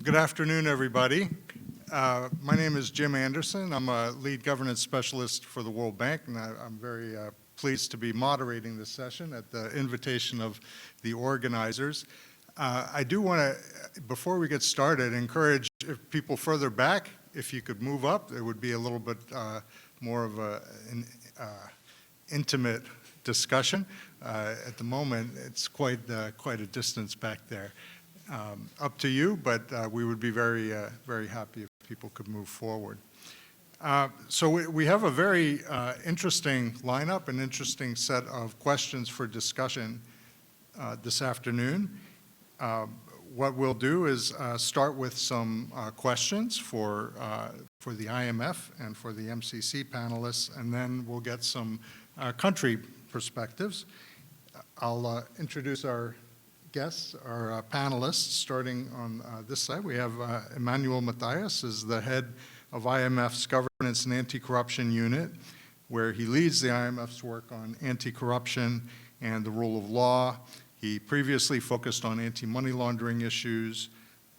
Good afternoon, everybody. My name is Jim Anderson. I'm a lead governance specialist for the World Bank, and I'm very pleased to be moderating this session at the invitation of the organizers. I do want to, before we get started, encourage people further back, if you could move up, it would be a little bit more of an intimate discussion. At the moment, it's quite a distance back there. Up to you, but we would be very happy if people could move forward. So we have a very interesting lineup, an interesting set of questions for discussion this afternoon. What we'll do is start with some questions for the IMF and for the MCC panelists, and then we'll get some country perspectives. I'll introduce our guests, our panelists, starting on this side. We have Emmanuel Mathias, is the head of IMF's Governance and Anti-Corruption Unit, where he leads the IMF's work on anti-corruption and the rule of law. He previously focused on anti-money laundering issues.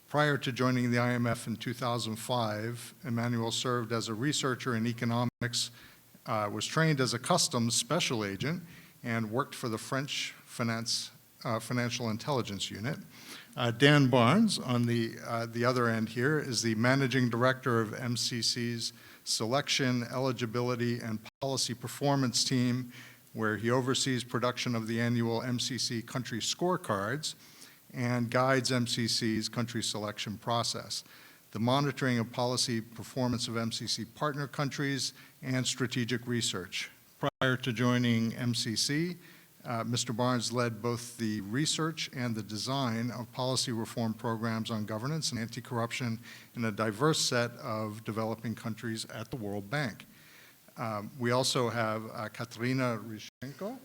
Prior to joining the IMF in 2005, Emmanuel served as a researcher in economics, was trained as a customs special agent, and worked for the French Financial Intelligence Unit. Dan Barnes, on the other end here, is the Managing Director of MCC's Selection, Eligibility, and Policy Performance Team, where he oversees production of the annual MCC country scorecards and guides MCC's country selection process, the monitoring of policy performance of MCC partner countries, and strategic research. Prior to joining MCC, Mr. Barnes led both the research and the design of policy reform programs on governance and anti-corruption in a diverse set of developing countries at the World Bank. We also have Katerina Ryschenko,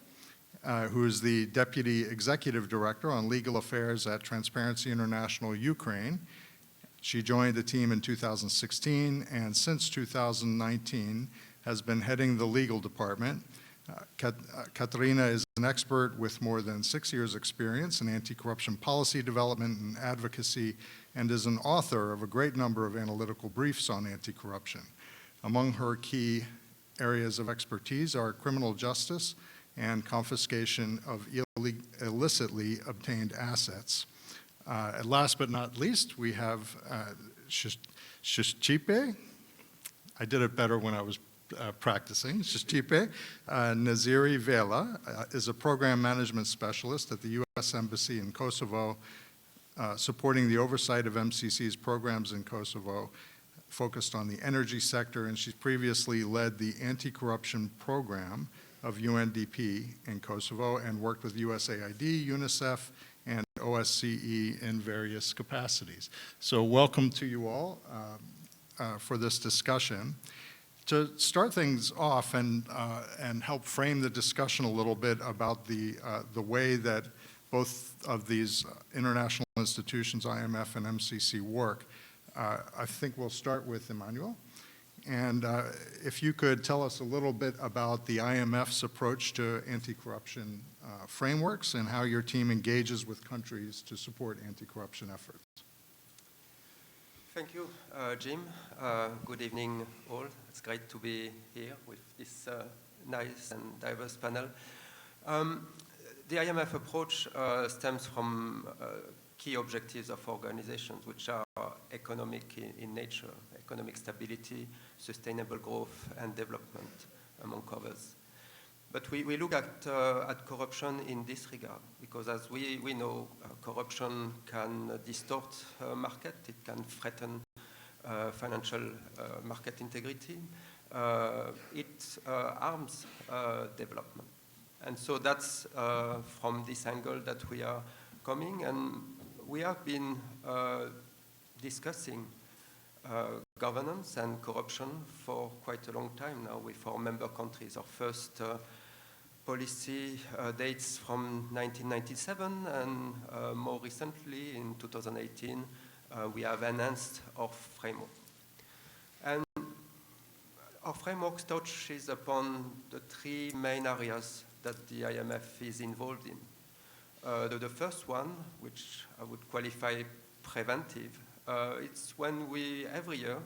who is the Deputy Executive Director on Legal Affairs at Transparency International Ukraine. She joined the team in 2016, and since 2019 has been heading the legal department. Katerina is an expert with more than 6 years' experience in anti-corruption policy development and advocacy, and is an author of a great number of analytical briefs on anti-corruption. Among her key areas of expertise are criminal justice and confiscation of illicitly obtained assets. And last but not least, we have Shishchipe. I did it better when I was practicing. Shishchipe Naziri Vela is a program management specialist at the U.S. Embassy in Kosovo, supporting the oversight of MCC's programs in Kosovo, focused on the energy sector, and she's previously led the anti-corruption program of UNDP in Kosovo and worked with USAID, UNICEF, and OSCE in various capacities. So welcome to you all for this discussion. To start things off and help frame the discussion a little bit about the way that both of these international institutions, IMF and MCC, work, I think we'll start with Emmanuel. And if you could tell us a little bit about the IMF's approach to anti-corruption frameworks and how your team engages with countries to support anti-corruption efforts. Thank you, Jim. Good evening, all. It's great to be here with this nice and diverse panel. The IMF approach stems from key objectives of organizations, which are economic in nature, economic stability, sustainable growth, and development, among others. But we look at corruption in this regard, because as we know, corruption can distort market, it can threaten financial market integrity, it harms development. And so that's from this angle that we are coming, and we have been discussing governance and corruption for quite a long time now with our member countries. Our first policy dates from 1997, and more recently, in 2018, we have enhanced our framework. And our framework touches upon the three main areas that the IMF is involved in. The first one, which I would qualify preventive, It's when every year,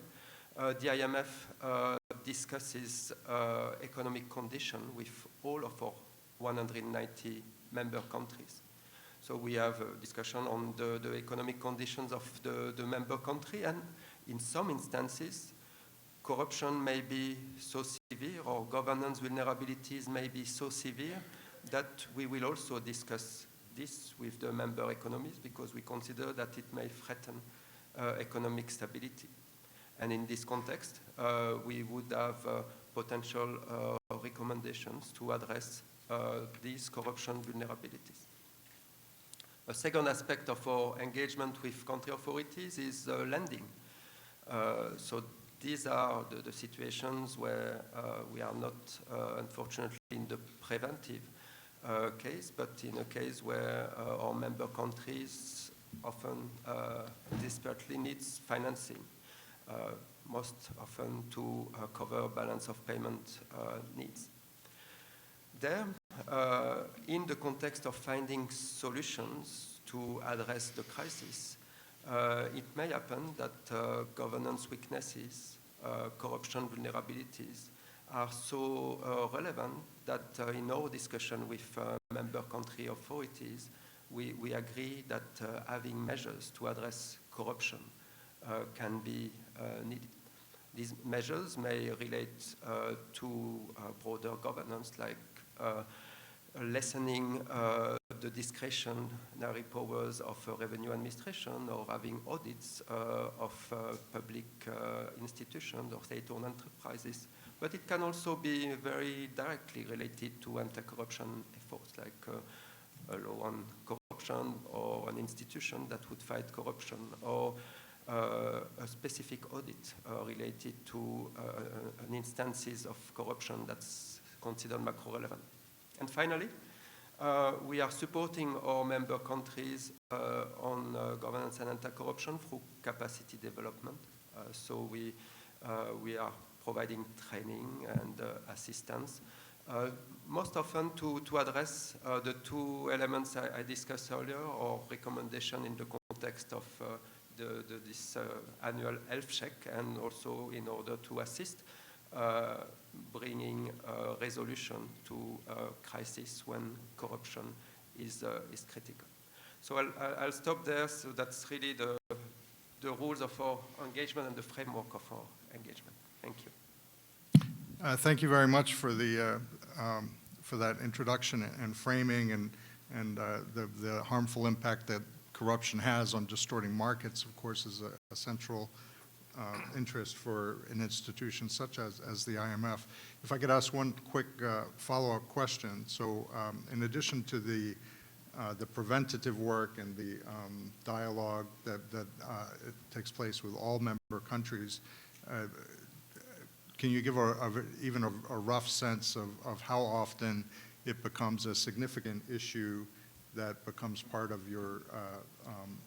the IMF discusses economic condition with all of our 190 member countries. So we have a discussion on the economic conditions of the member country, and in some instances, corruption may be so severe or governance vulnerabilities may be so severe that we will also discuss this with the member economies because we consider that it may threaten economic stability. And in this context, we would have potential recommendations to address these corruption vulnerabilities. A second aspect of our engagement with country authorities is lending. So these are the situations where we are not, unfortunately, in the preventive case, but in a case where our member countries often desperately needs financing, most often to cover balance of payment needs. There, in the context of finding solutions to address the crisis, it may happen that governance weaknesses, corruption vulnerabilities are so relevant that in our discussion with member country authorities, we agree that having measures to address corruption can be needed. These measures may relate to broader governance, like lessening the discretionary powers of revenue administration or having audits of public institutions or state-owned enterprises. But it can also be very directly related to anti-corruption efforts, like a law on corruption or an institution that would fight corruption, or a specific audit related to an instances of corruption that's considered macro-relevant. And finally, we are supporting our member countries on governance and anti-corruption through capacity development. So we are providing training and assistance, most often to address the two elements I discussed earlier, or recommendation in the context of this annual health check, and also in order to assist bringing resolution to crisis when corruption is critical. So I'll stop there. So that's really the rules of our engagement and the framework of our engagement. Thank you. Thank you very much for that introduction and framing and the harmful impact that corruption has on distorting markets. Of course, is a central interest for an institution such as the IMF. If I could ask one quick follow-up question. So in addition to the preventative work and the dialogue that it takes place with all member countries, can you give even a rough sense of how often it becomes a significant issue that becomes part of your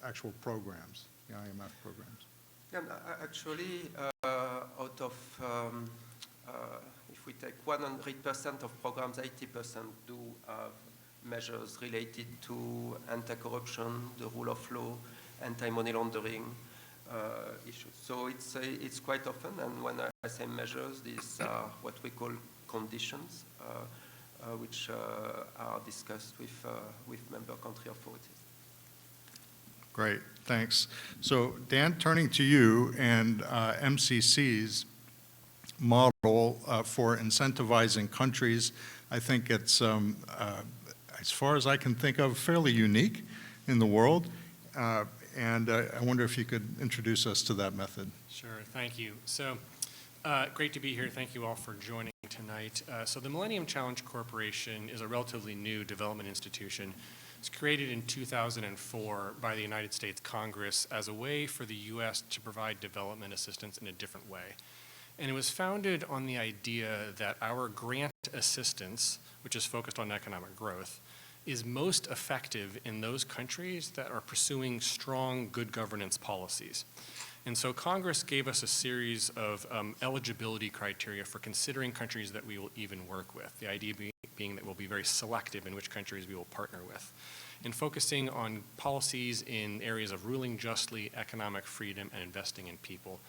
actual programs, the IMF programs? Yeah, actually, out of, if we take 100% of programs, 80% do have measures related to anti-corruption, the rule of law, anti-money laundering issues. So it's quite often, and when I say measures, these are what we call conditions, which are discussed with member country authorities. Great, thanks. So Dan, turning to you and MCC's model for incentivizing countries, I think it's, as far as I can think of, fairly unique in the world. And I wonder if you could introduce us to that method. Sure, thank you. So great to be here. Thank you all for joining tonight. So the Millennium Challenge Corporation is a relatively new development institution. It was created in 2004 by the United States Congress as a way for the U.S. to provide development assistance in a different way. And it was founded on the idea that our grant assistance, which is focused on economic growth, is most effective in those countries that are pursuing strong good governance policies. And so Congress gave us a series of eligibility criteria for considering countries that we will even work with, the idea being that we'll be very selective in which countries we will partner with. and focusing on policies in areas of ruling justly, economic freedom, and investing in people.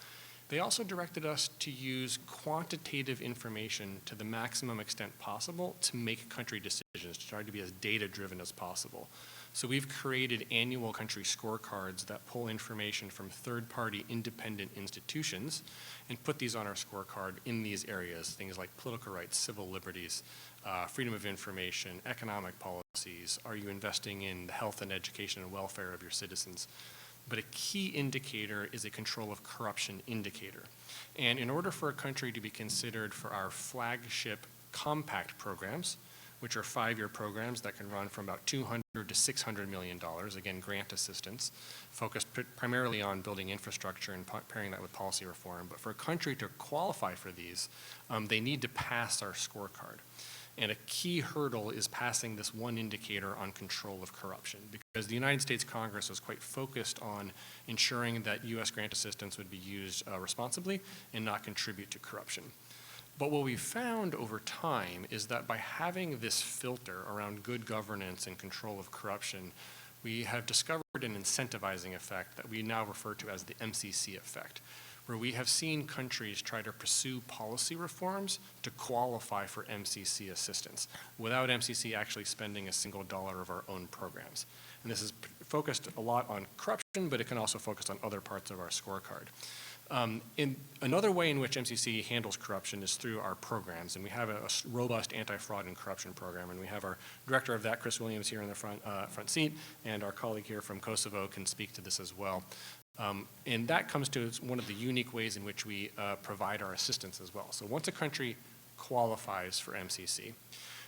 They also directed us to use quantitative information to the maximum extent possible to make country decisions, to try to be as data-driven as possible. So we've created annual country scorecards that pull information from third-party independent institutions and put these on our scorecard in these areas, things like political rights, civil liberties, freedom of information, economic policies. Are you investing in the health and education and welfare of your citizens? But a key indicator is a control of corruption indicator. And in order for a country to be considered for our flagship compact programs, which are 5-year programs that can run from about $200 to $600 million, again, grant assistance, focused primarily on building infrastructure and pairing that with policy reform. But for a country to qualify for these, they need to pass our scorecard. And a key hurdle is passing this one indicator on control of corruption, because the United States Congress was quite focused on ensuring that U.S. grant assistance would be used responsibly and not contribute to corruption. But what we've found over time is that by having this filter around good governance and control of corruption, we have discovered an incentivizing effect that we now refer to as the MCC effect, where we have seen countries try to pursue policy reforms to qualify for MCC assistance without MCC actually spending a single dollar of our own programs. And this is focused a lot on corruption, but it can also focus on other parts of our scorecard. In another way in which MCC handles corruption is through our programs, and we have a robust anti-fraud and corruption program, and we have our director of that, Chris Williams, here in the front seat, and our colleague here from Kosovo can speak to this as well. And that comes to one of the unique ways in which we provide our assistance as well. So once a country qualifies for MCC,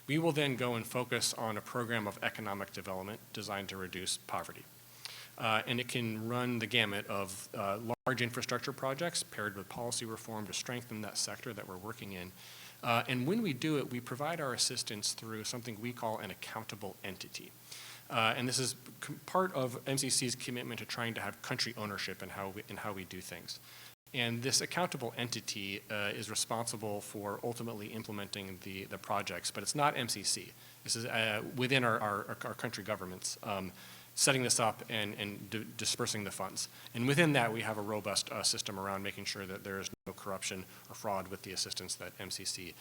we will then go and focus on a program of economic development designed to reduce poverty. And it can run the gamut of large infrastructure projects paired with policy reform to strengthen that sector that we're working in. And when we do it, we provide our assistance through something we call an accountable entity. And this is part of MCC's commitment to trying to have country ownership in how we do things. And this accountable entity is responsible for ultimately implementing the projects, but it's not MCC. This is within our country governments. Setting this up and dispersing the funds. And within that, we have a robust system around making sure that there is no corruption or fraud with the assistance that MCC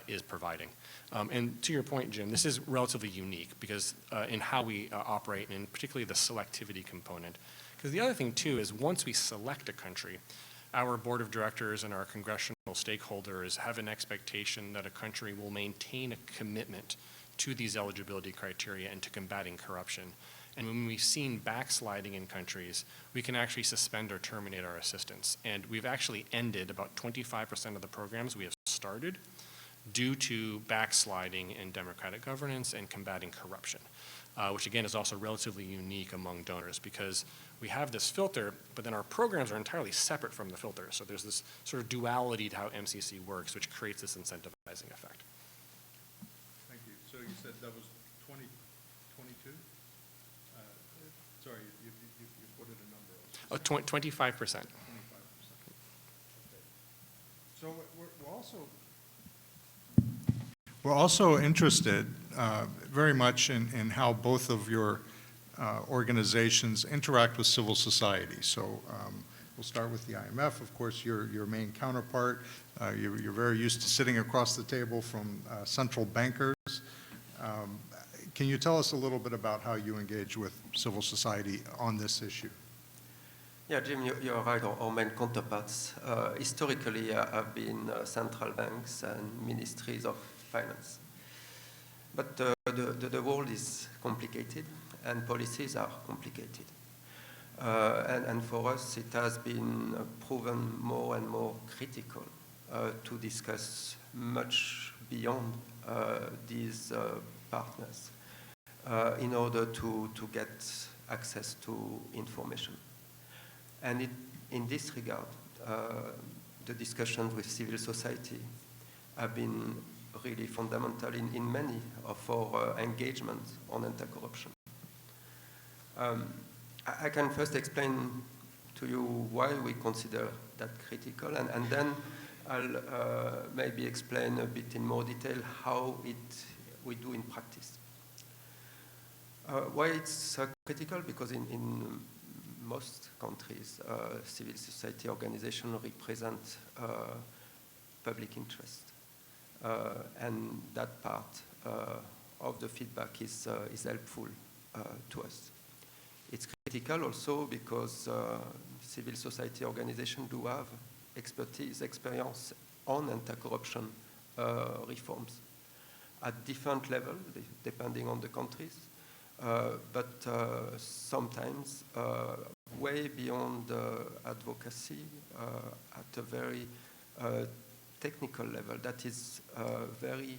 is providing. And to your point, Jim, this is relatively unique because in how we operate, and particularly the selectivity component. Because the other thing, too, is once we select a country, our board of directors and our congressional stakeholders have an expectation that a country will maintain a commitment to these eligibility criteria and to combating corruption. And when we've seen backsliding in countries, we can actually suspend or terminate our assistance. And we've actually ended about 25% of the programs we have started due to backsliding in democratic governance and combating corruption, which again is also relatively unique among donors because we have this filter, but then our programs are entirely separate from the filter. So there's this sort of duality to how MCC works, which creates this incentivizing effect. Thank you. So you said that was 2022? Sorry, you quoted a number. 25%. 25%. Okay. So we're also interested very much in how both of your organizations interact with civil society. So we'll start with the IMF. Of course, your main counterpart. You're very used to sitting across the table from central bankers. Can you tell us a little bit about how you engage with civil society on this issue? Yeah, Jim, you're right. Our main counterparts historically have been central banks and ministries of finance. But the world is complicated and policies are complicated. And for us, it has been proven more and more critical to discuss much beyond these partners in order to get access to information. And in this regard, the discussions with civil society have been really fundamental in many of our engagements on anti-corruption. I can first explain to you why we consider that critical, and then I'll maybe explain a bit in more detail how we do in practice. Why it's critical? Because in most countries, civil society organizations represent public interest. And that part of the feedback is helpful to us. It's critical also because civil society organizations do have experience on anti-corruption reforms at different levels, depending on the countries, but sometimes way beyond advocacy at a very technical level that is very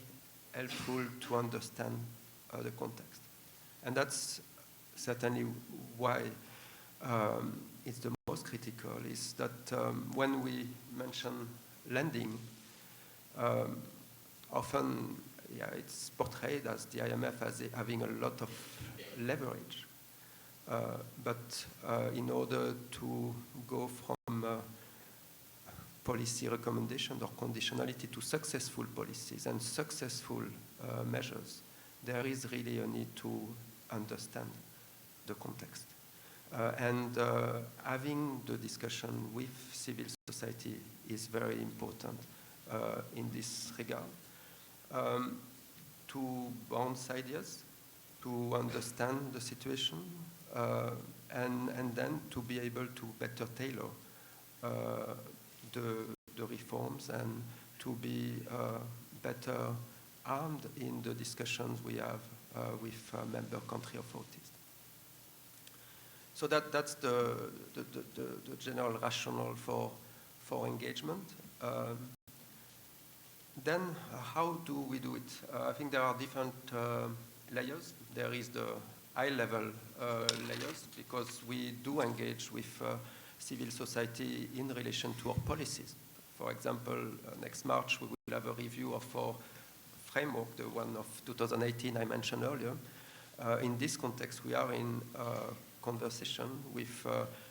helpful to understand the context. And that's certainly why it's the most critical, is that when we mention lending, often it's portrayed as the IMF as having a lot of leverage. But in order to go from policy recommendations or conditionality to successful policies and successful measures, there is really a need to understand the context. And having the discussion with civil society is very important in this regard. To bounce ideas, to understand the situation, and then to be able to better tailor the reforms and to be better armed in the discussions we have with member country authorities. So that's the general rationale for engagement. Then how do we do it? I think there are different layers. There is the high-level layers, because we do engage with civil society in relation to our policies. For example, next March we will have a review of our framework, the one of 2018 I mentioned earlier. In this context, we are in conversation with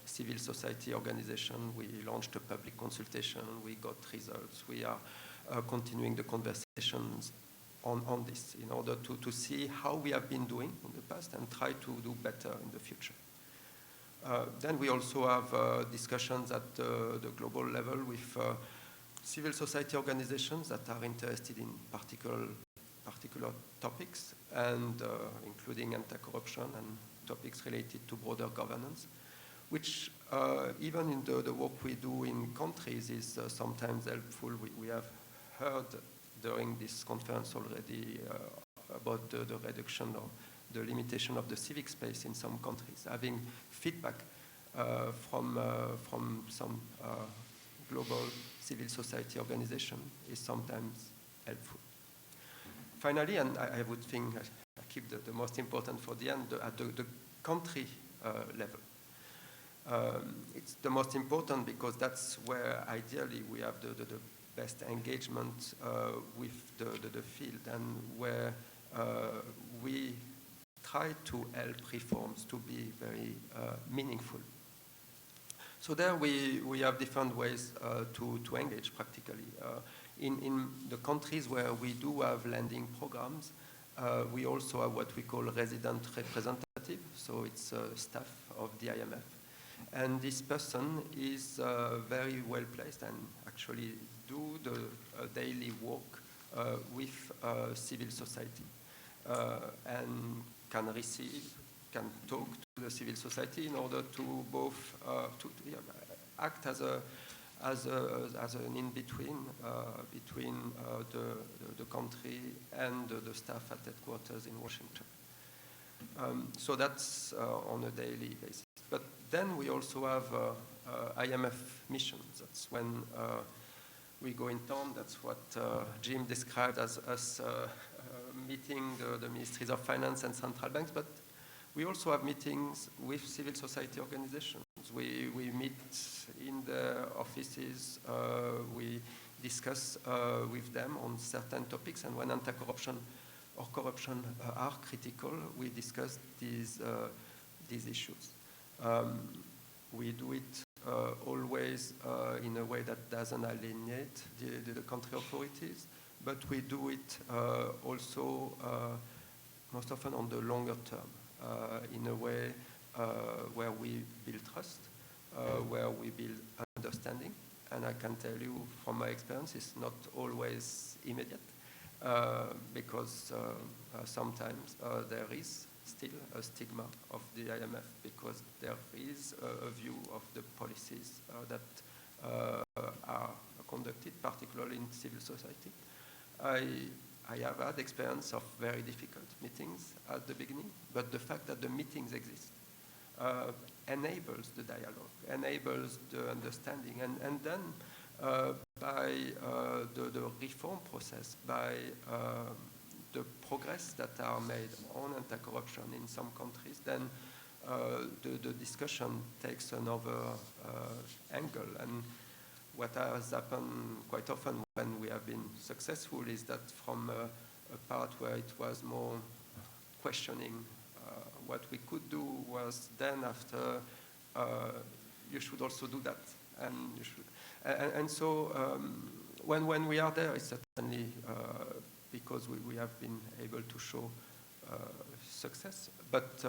civil society organizations. We launched a public consultation. We got results. We are continuing the conversations on this in order to see how we have been doing in the past and try to do better in the future. Then we also have discussions at the global level with civil society organizations that are interested in particular topics, and including anti-corruption and topics related to broader governance, which even in the work we do in countries is sometimes helpful. We have heard during this conference already about the reduction or the limitation of the civic space in some countries. Having feedback from some global civil society organization is sometimes helpful. Finally, and I would think I keep the most important for the end, at the country level. It's the most important because that's where ideally we have the best engagement with the field, and where we try to help reforms to be very meaningful. So there we have different ways to engage practically. In the countries where we do have lending programs, we also have what we call resident representative, so it's staff of the IMF. And this person is very well placed and actually do the daily work with civil society and can talk to the civil society in order to both act as an in-between between the country and the staff at headquarters in Washington. So that's on a daily basis. But then we also have IMF missions. That's when we go in town. That's what Jim described as us meeting the ministries of finance and central banks. But we also have meetings with civil society organizations. We meet in their offices. We discuss with them on certain topics. And when anti-corruption or corruption are critical, we discuss these issues. We do it always in a way that doesn't alienate the country authorities, but we do it also most often on the longer term. in a way where we build trust, where we build understanding. And I can tell you from my experience, it's not always immediate because sometimes there is still a stigma of the IMF because there is a view of the policies that are conducted, particularly in civil society. I have had experience of very difficult meetings at the beginning, but the fact that the meetings exist enables the dialogue, enables the understanding, and then by the reform process, by the progress that are made on anti-corruption in some countries, then the discussion takes another angle. And what has happened quite often when we have been successful is that from a part where it was more questioning what we could do was then after you should also do that, and you should. And so when we are there, it's certainly because we have been able to show success. But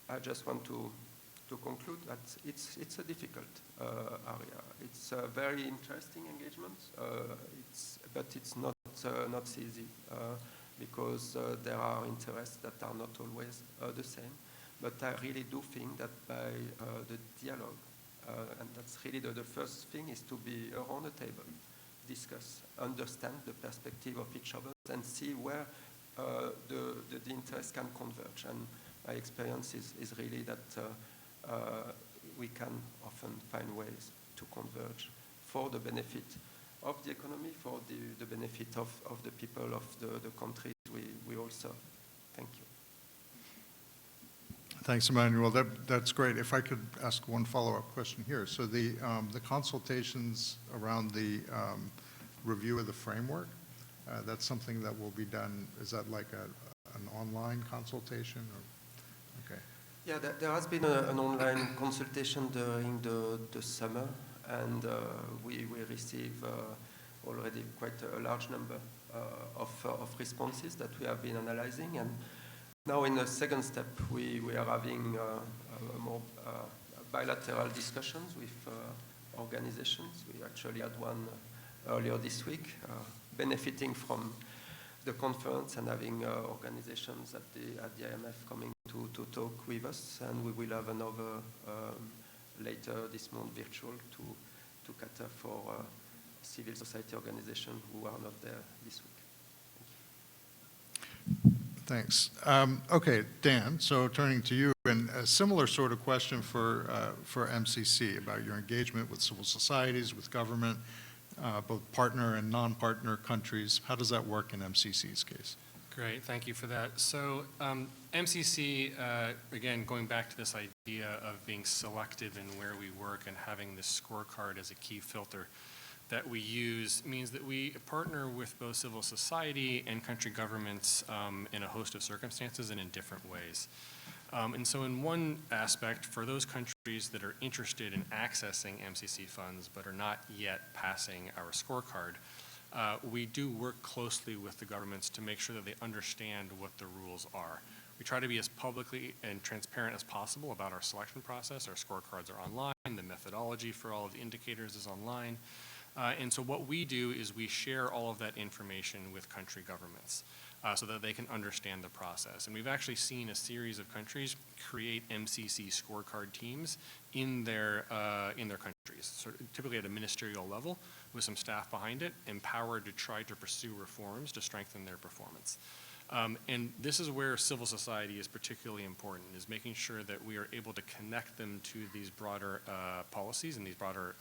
I just want to conclude that it's a difficult area. It's a very interesting engagement, but it's not easy because there are interests that are not always the same. But I really do think that by the dialogue, and that's really the first thing, is to be around the table, discuss, understand the perspective of each of us, and see where the interests can converge. And my experience is really that we can often find ways to converge for the benefit of the economy, for the benefit of the people of the countries we all serve. Thank you. Thanks, Emmanuel. That's great. If I could ask one follow-up question here. So the consultations around the review of the framework, that's something that will be done, is that like an online consultation? Or? Okay. Yeah, there has been an online consultation during the summer, and we receive already quite a large number of responses that we have been analyzing. And now in the second step, we are having more bilateral discussions with organizations. We actually had one earlier this week, benefiting from the conference and having organizations at the IMF coming to talk with us, and we will have another later this month virtual to cater for civil society organizations who are not there this week. Thanks. Okay, Dan, so turning to you, and a similar sort of question for MCC about your engagement with civil societies, with government, both partner and non-partner countries. How does that work in MCC's case? Great, thank you for that. So MCC, again, going back to this idea of being selective in where we work and having this scorecard as a key filter that we use, means that we partner with both civil society and country governments in a host of circumstances and in different ways. And so in one aspect, for those countries that are interested in accessing MCC funds but are not yet passing our scorecard, we do work closely with the governments to make sure that they understand what the rules are. We try to be as publicly and transparent as possible about our selection process. Our scorecards are online. The methodology for all of the indicators is online. And so what we do is we share all of that information with country governments so that they can understand the process. And we've actually seen a series of countries create MCC scorecard teams in their countries, so typically at a ministerial level with some staff behind it, empowered to try to pursue reforms to strengthen their performance. And this is where civil society is particularly important, is making sure that we are able to connect them to these broader policies and these broader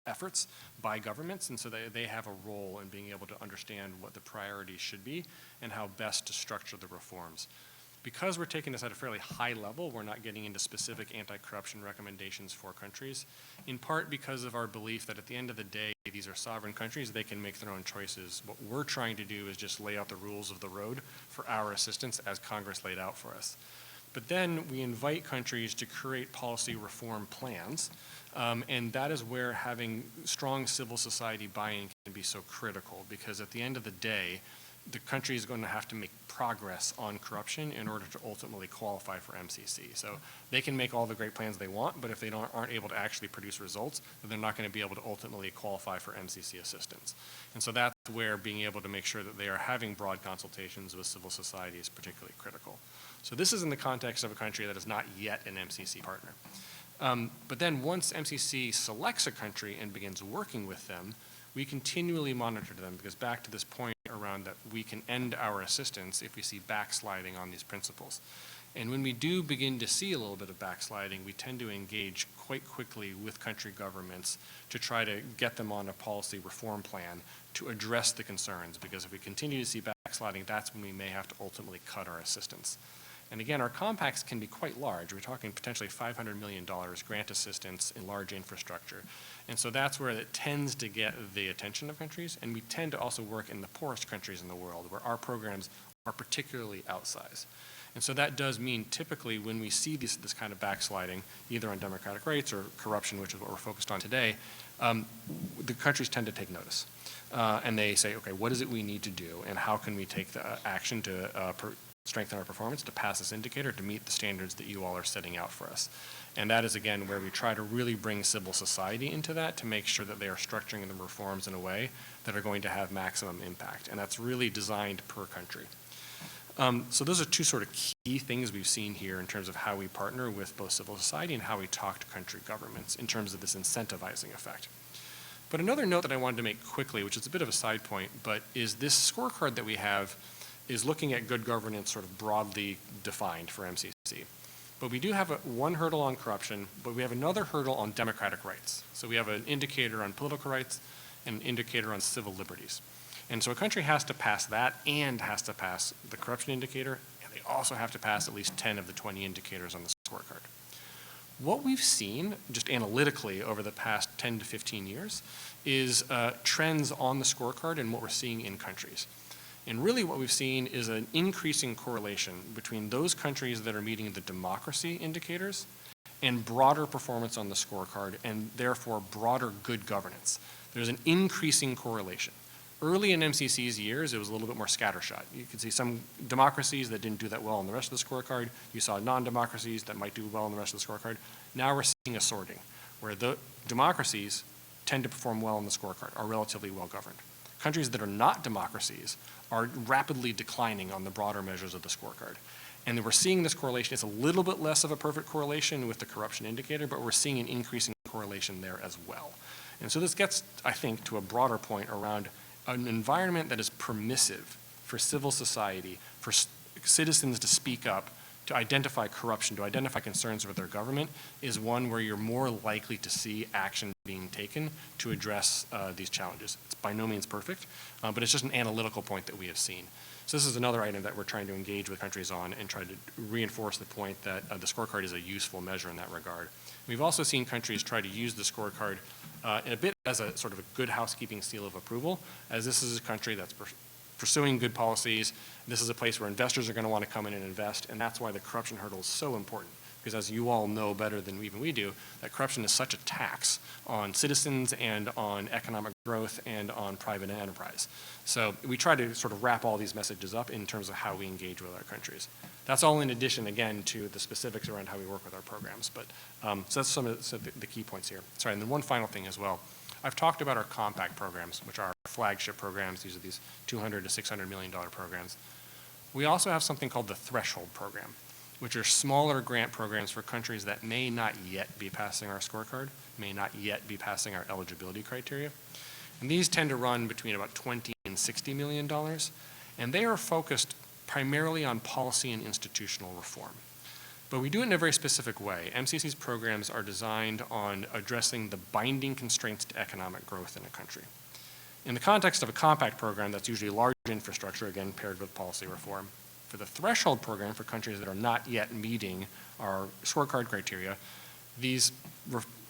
efforts by governments, and so they have a role in being able to understand what the priorities should be and how best to structure the reforms. Because we're taking this at a fairly high level, we're not getting into specific anti-corruption recommendations for countries, in part because of our belief that at the end of the day, these are sovereign countries, they can make their own choices. What we're trying to do is just lay out the rules of the road for our assistance as Congress laid out for us. But then we invite countries to create policy reform plans, and that is where having strong civil society buy-in can be so critical, because at the end of the day, the country is going to have to make progress on corruption in order to ultimately qualify for MCC. So they can make all the great plans they want, but if they aren't able to actually produce results, then they're not going to be able to ultimately qualify for MCC assistance. And so that's where being able to make sure that they are having broad consultations with civil society is particularly critical. So this is in the context of a country that is not yet an MCC partner. But then once MCC selects a country and begins working with them, we continually monitor them, because back to this point around that we can end our assistance if we see backsliding on these principles. And when we do begin to see a little bit of backsliding, we tend to engage quite quickly with country governments to try to get them on a policy reform plan to address the concerns, because if we continue to see backsliding, that's when we may have to ultimately cut our assistance. And again, our compacts can be quite large. We're talking potentially $500 million grant assistance in large infrastructure. And so that's where it tends to get the attention of countries, and we tend to also work in the poorest countries in the world, where our programs are particularly outsized. And so that does mean typically when we see this kind of backsliding, either on democratic rights or corruption, which is what we're focused on today, the countries tend to take notice. And they say, okay, what is it we need to do, and how can we take the action to strengthen our performance, to pass this indicator, to meet the standards that you all are setting out for us. And that is, again, where we try to really bring civil society into that to make sure that they are structuring the reforms in a way that are going to have maximum impact. And that's really designed per country. So those are two sort of key things we've seen here in terms of how we partner with both civil society and how we talk to country governments in terms of this incentivizing effect. But another note that I wanted to make quickly, which is a bit of a side point, but is this scorecard that we have is looking at good governance sort of broadly defined for MCC. But we do have one hurdle on corruption, but we have another hurdle on democratic rights. So we have an indicator on political rights and an indicator on civil liberties. And so a country has to pass that and has to pass the corruption indicator, and they also have to pass at least 10 of the 20 indicators on the scorecard. What we've seen, just analytically over the past 10 to 15 years, is trends on the scorecard and what we're seeing in countries. And really what we've seen is an increasing correlation between those countries that are meeting the democracy indicators and broader performance on the scorecard, and therefore broader good governance. There's an increasing correlation. Early in MCC's years, it was a little bit more scattershot. You could see some democracies that didn't do that well on the rest of the scorecard. You saw non-democracies that might do well on the rest of the scorecard. Now we're seeing a sorting, where the democracies tend to perform well on the scorecard, are relatively well governed. Countries that are not democracies are rapidly declining on the broader measures of the scorecard. And we're seeing this correlation. It's a little bit less of a perfect correlation with the corruption indicator, but we're seeing an increasing correlation there as well. And so this gets, I think, to a broader point around an environment that is permissive for civil society, for citizens to speak up, to identify corruption, to identify concerns with their government, is one where you're more likely to see action being taken to address these challenges. It's by no means perfect, but it's just an analytical point that we have seen. So this is another item that we're trying to engage with countries on and try to reinforce the point that the scorecard is a useful measure in that regard. We've also seen countries try to use the scorecard in a bit as a sort of a good housekeeping seal of approval, as this is a country that's pursuing good policies. This is a place where investors are going to want to come in and invest, and that's why the corruption hurdle is so important. Because as you all know better than even we do, that corruption is such a tax on citizens and on economic growth and on private enterprise. So we try to sort of wrap all these messages up in terms of how we engage with our countries. That's all in addition, again, to the specifics around how we work with our programs. But so that's some of the key points here. Sorry, and then one final thing as well. I've talked about our compact programs, which are our flagship programs. These are these $200 to $600 million programs. We also have something called the threshold program, which are smaller grant programs for countries that may not yet be passing our scorecard, may not yet be passing our eligibility criteria. And these tend to run between about $20 and $60 million, and they are focused primarily on policy and institutional reform. But we do it in a very specific way. MCC's programs are designed on addressing the binding constraints to economic growth in a country. In the context of a compact program, that's usually large infrastructure, again, paired with policy reform. For the threshold program for countries that are not yet meeting our scorecard criteria, these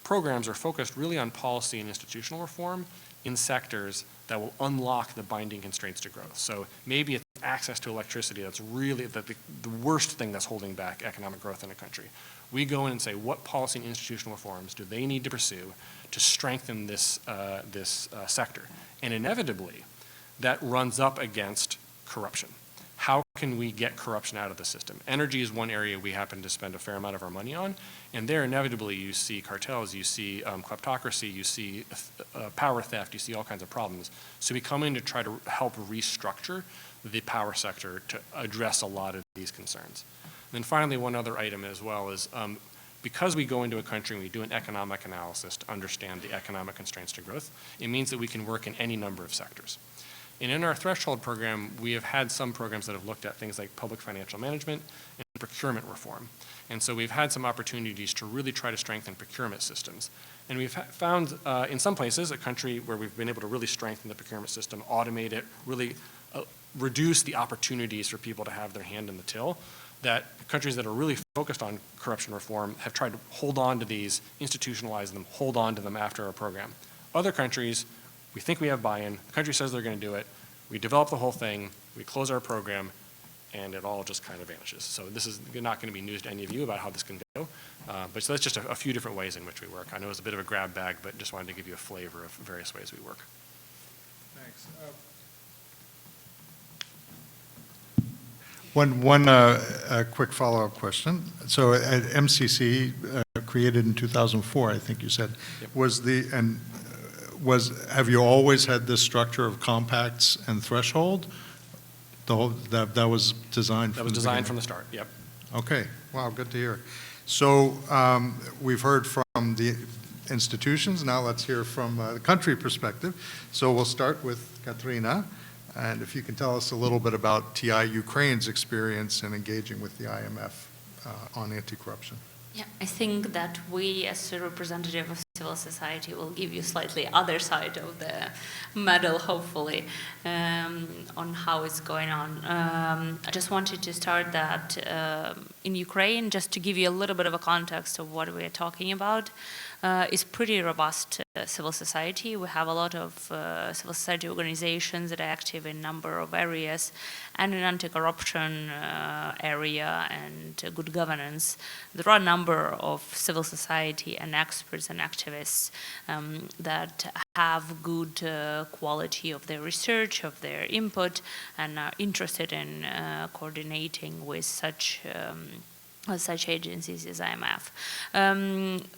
programs are focused really on policy and institutional reform in sectors that will unlock the binding constraints to growth. So maybe it's access to electricity that's really the worst thing that's holding back economic growth in a country. We go in and say, what policy and institutional reforms do they need to pursue to strengthen this sector? And inevitably, that runs up against corruption. How can we get corruption out of the system? Energy is one area we happen to spend a fair amount of our money on, and there inevitably you see cartels, you see kleptocracy, you see power theft, you see all kinds of problems. So we come in to try to help restructure the power sector to address a lot of these concerns. And then finally, one other item as well is because we go into a country and we do an economic analysis to understand the economic constraints to growth, it means that we can work in any number of sectors. And in our threshold program, we have had some programs that have looked at things like public financial management and procurement reform. And so we've had some opportunities to really try to strengthen procurement systems. And we've found in some places a country where we've been able to really strengthen the procurement system, automate it, really reduce the opportunities for people to have their hand in the till, that countries that are really focused on corruption reform have tried to hold on to these, institutionalize them, hold on to them after our program. Other countries, we think we have buy-in, the country says they're going to do it, we develop the whole thing, we close our program, and it all just kind of vanishes. So this is not going to be news to any of you about how this can go, but so that's just a few different ways in which we work. I know it's a bit of a grab bag, but just wanted to give you a flavor of various ways we work. Thanks. One quick follow-up question. So at MCC, created in 2004, I think you said, Yep. Have you always had this structure of compacts and threshold? That was designed from the beginning? That was designed from the start, yep. Okay, wow, good to hear. So we've heard from the institutions, now let's hear from the country perspective. So we'll start with Katrina, and if you can tell us a little bit about TI Ukraine's experience in engaging with the IMF on anti-corruption. Yeah, I think that we, as a representative of civil society, will give you slightly other side of the medal, hopefully, on how it's going on. I just wanted to start that in Ukraine, just to give you a little bit of a context of what we're talking about, is pretty robust civil society. We have a lot of civil society organizations that are active in a number of areas, and in anti-corruption area and good governance. There are a number of civil society and experts and activists that have good quality of their research, of their input, and are interested in coordinating with such agencies as IMF.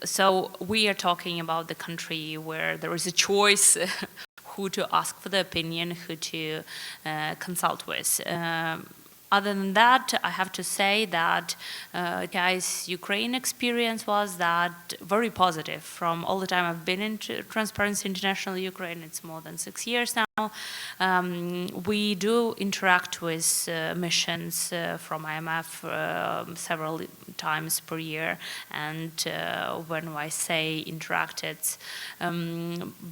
So we are talking about the country where there is a choice who to ask for the opinion, who to consult with. Other than that, I have to say that guys, Ukraine experience was that very positive from all the time I've been in Transparency International Ukraine. It's more than 6 years now. We do interact with missions from IMF several times per year, and when I say interact, it's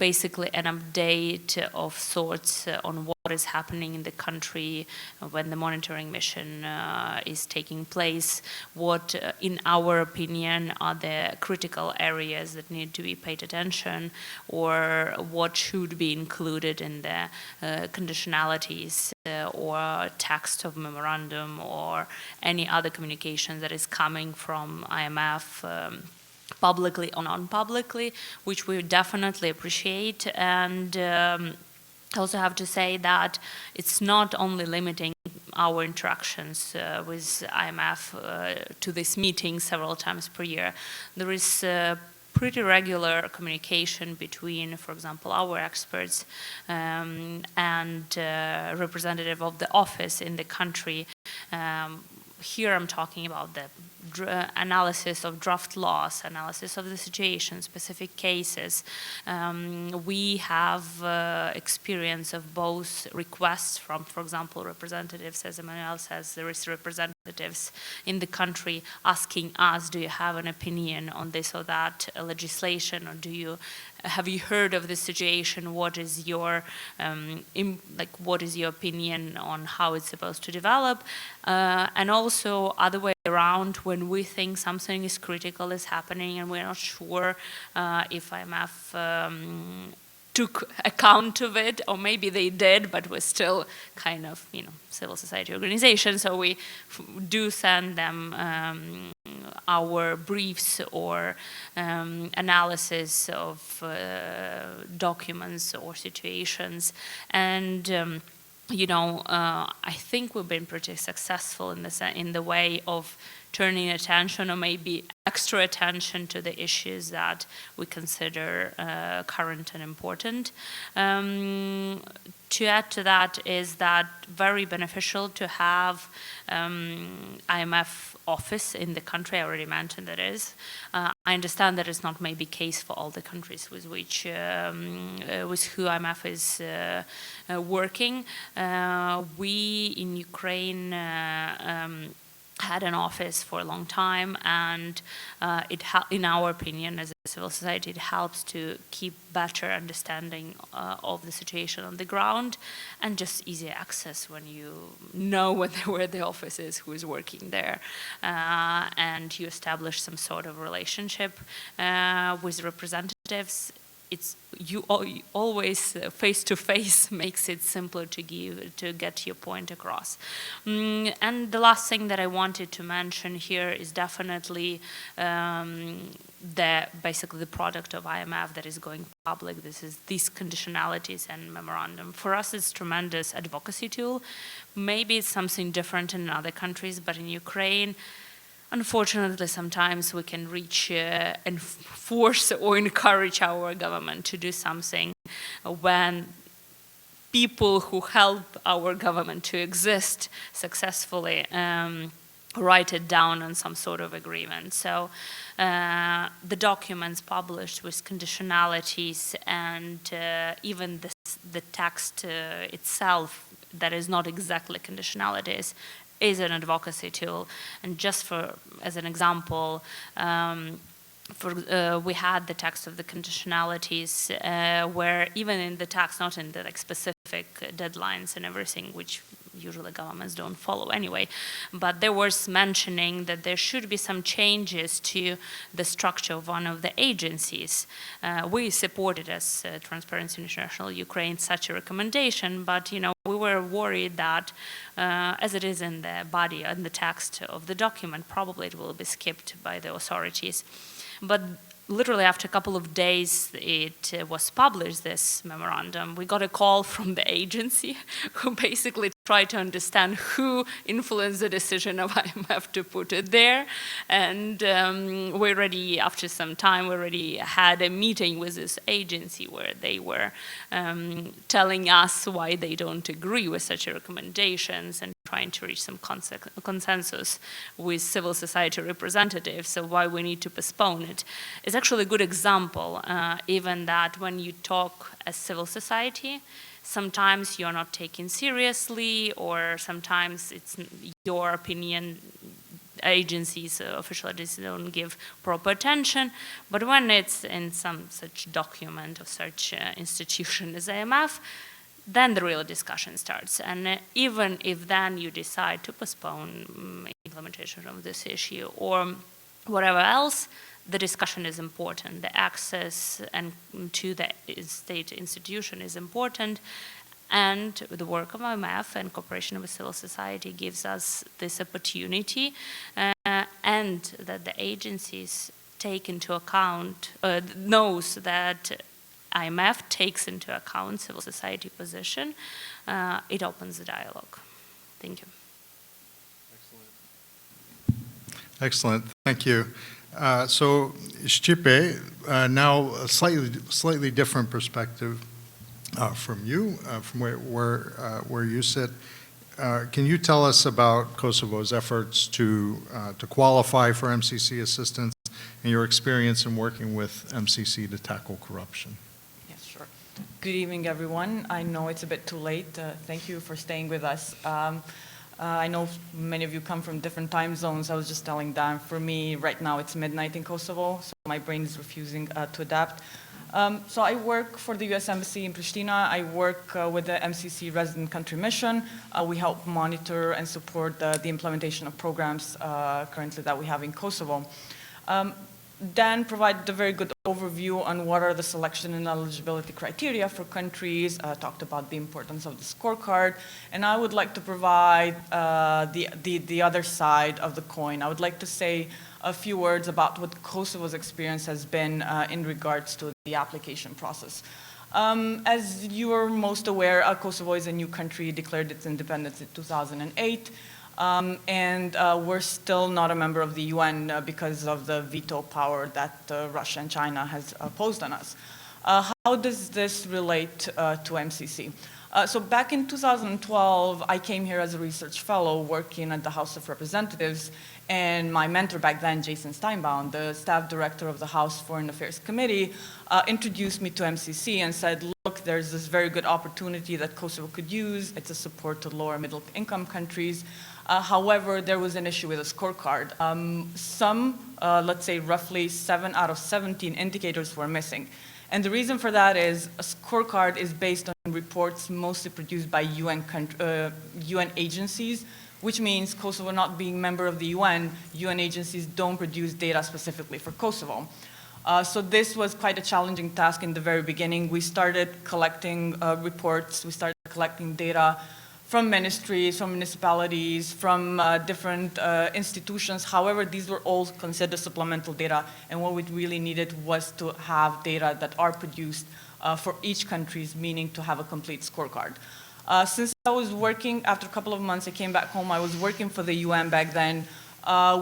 basically an update of sorts on what is happening in the country when the monitoring mission is taking place, what, in our opinion, are the critical areas that need to be paid attention, or what should be included in the conditionalities or text of memorandum or any other communication that is coming from IMF publicly or non-publicly, which we definitely appreciate. And I also have to say that it's not only limiting our interactions with IMF to this meeting several times per year. There is pretty regular communication between, for example, our experts and representative of the office in the country. Here I'm talking about the analysis of draft laws, analysis of the situation, specific cases. We have experience of both requests from, for example, representatives, as Emmanuel says, there is representatives in the country asking us, do you have an opinion on this or that legislation, or have you heard of this situation? What is your what is your opinion on how it's supposed to develop? And also other way around, when we think something is critical is happening and we're not sure if IMF took account of it, or maybe they did, but we're still kind of, civil society organization, so we do send them our briefs or analysis of documents or situations. And I think we've been pretty successful in the way of turning attention, or maybe extra attention, to the issues that we consider current and important. To add to that is that very beneficial to have IMF office in the country. I already mentioned that is. I understand that it's not maybe case for all the countries with who IMF is working. We in Ukraine had an office for a long time, and in our opinion, as a civil society, it helps to keep better understanding of the situation on the ground, and just easy access when you know where the office is, who is working there, and you establish some sort of relationship with representatives. You always face to face makes it simpler to get your point across. And the last thing that I wanted to mention here is definitely basically the product of IMF that is going public. These conditionalities and memorandum. For us, it's tremendous advocacy tool. Maybe it's something different in other countries, but in Ukraine, unfortunately, sometimes we can reach and force or encourage our government to do something when people who help our government to exist successfully write it down on some sort of agreement. So the documents published with conditionalities and even the text itself that is not exactly conditionalities is an advocacy tool. And just as an example, we had the text of the conditionalities where even in the text, not in the specific deadlines and everything, which usually governments don't follow anyway, but there was mentioning that there should be some changes to the structure of one of the agencies. We supported as Transparency International Ukraine such a recommendation, but we were worried that as it is in the body and the text of the document, probably it will be skipped by the authorities. But literally after a couple of days it was published, this memorandum, we got a call from the agency who basically tried to understand who influenced the decision of IMF to put it there. And we already, after some time, we already had a meeting with this agency where they were telling us why they don't agree with such recommendations and trying to reach some consensus with civil society representatives, so why we need to postpone it. It's actually a good example, even that when you talk as civil society, sometimes you're not taken seriously, or sometimes it's your opinion, agencies, official agencies don't give proper attention. But when it's in some such document of such institution as IMF, then the real discussion starts. And even if then you decide to postpone implementation of this issue or whatever else, the discussion is important. The access to the state institution is important. And the work of IMF and cooperation with civil society gives us this opportunity, and that the agencies take into account, knows that IMF takes into account civil society position. It opens the dialogue. Thank you. Excellent, thank you. So, Stipe, now a slightly different perspective from you, from where you sit. Can you tell us about Kosovo's efforts to qualify for MCC assistance and your experience in working with MCC to tackle corruption? Yes, sure. Good evening, everyone. I know it's a bit too late. Thank you for staying with us. I know many of you come from different time zones. I was just telling Dan, for me, right now it's midnight in Kosovo, so my brain is refusing to adapt. So I work for the U.S. Embassy in Pristina. I work with the MCC Resident Country Mission. We help monitor and support the implementation of programs currently that we have in Kosovo. Dan provided a very good overview on what are the selection and eligibility criteria for countries, talked about the importance of the scorecard, and I would like to provide the other side of the coin. I would like to say a few words about what Kosovo's experience has been in regards to the application process. As you are most aware, Kosovo is a new country, declared its independence in 2008, and we're still not a member of the UN because of the veto power that Russia and China has posed on us. How does this relate to MCC? So back in 2012, I came here as a research fellow working at the House of Representatives, and my mentor back then, Jason Steinbaum, the staff director of the House Foreign Affairs Committee, introduced me to MCC and said, look, there's this very good opportunity that Kosovo could use. It's a support to lower middle income countries. However, there was an issue with a scorecard. Let's say roughly 7 out of 17 indicators were missing. And the reason for that is a scorecard is based on reports mostly produced by UN agencies, which means Kosovo not being a member of the UN agencies don't produce data specifically for Kosovo. So this was quite a challenging task in the very beginning. We started collecting reports, we started collecting data from ministries, from municipalities, from different institutions. However, these were all considered supplemental data, and what we really needed was to have data that are produced for each country's, meaning to have a complete scorecard. Since I was working, after a couple of months I came back home, I was working for the UN back then,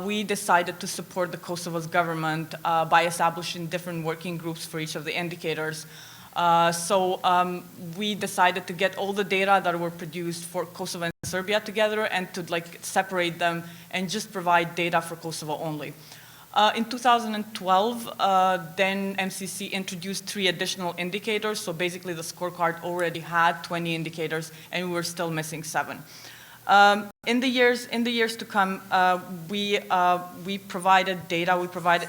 we decided to support the Kosovo's government by establishing different working groups for each of the indicators. We decided to get all the data that were produced for Kosovo and Serbia together and to separate them and just provide data for Kosovo only. In 2012, then MCC introduced 3 additional indicators. So basically the scorecard already had 20 indicators and we were still missing 7. In the years to come, we provided data.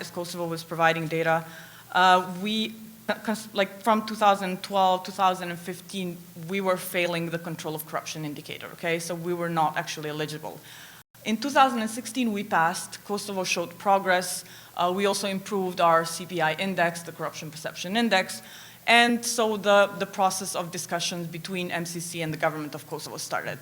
As Kosovo was providing data. From 2012, 2015, we were failing the control of corruption indicator, okay? So we were not actually eligible. In 2016, we passed. Kosovo showed progress. We also improved our CPI index, the Corruption Perception Index, and so the process of discussions between MCC and the government of Kosovo started.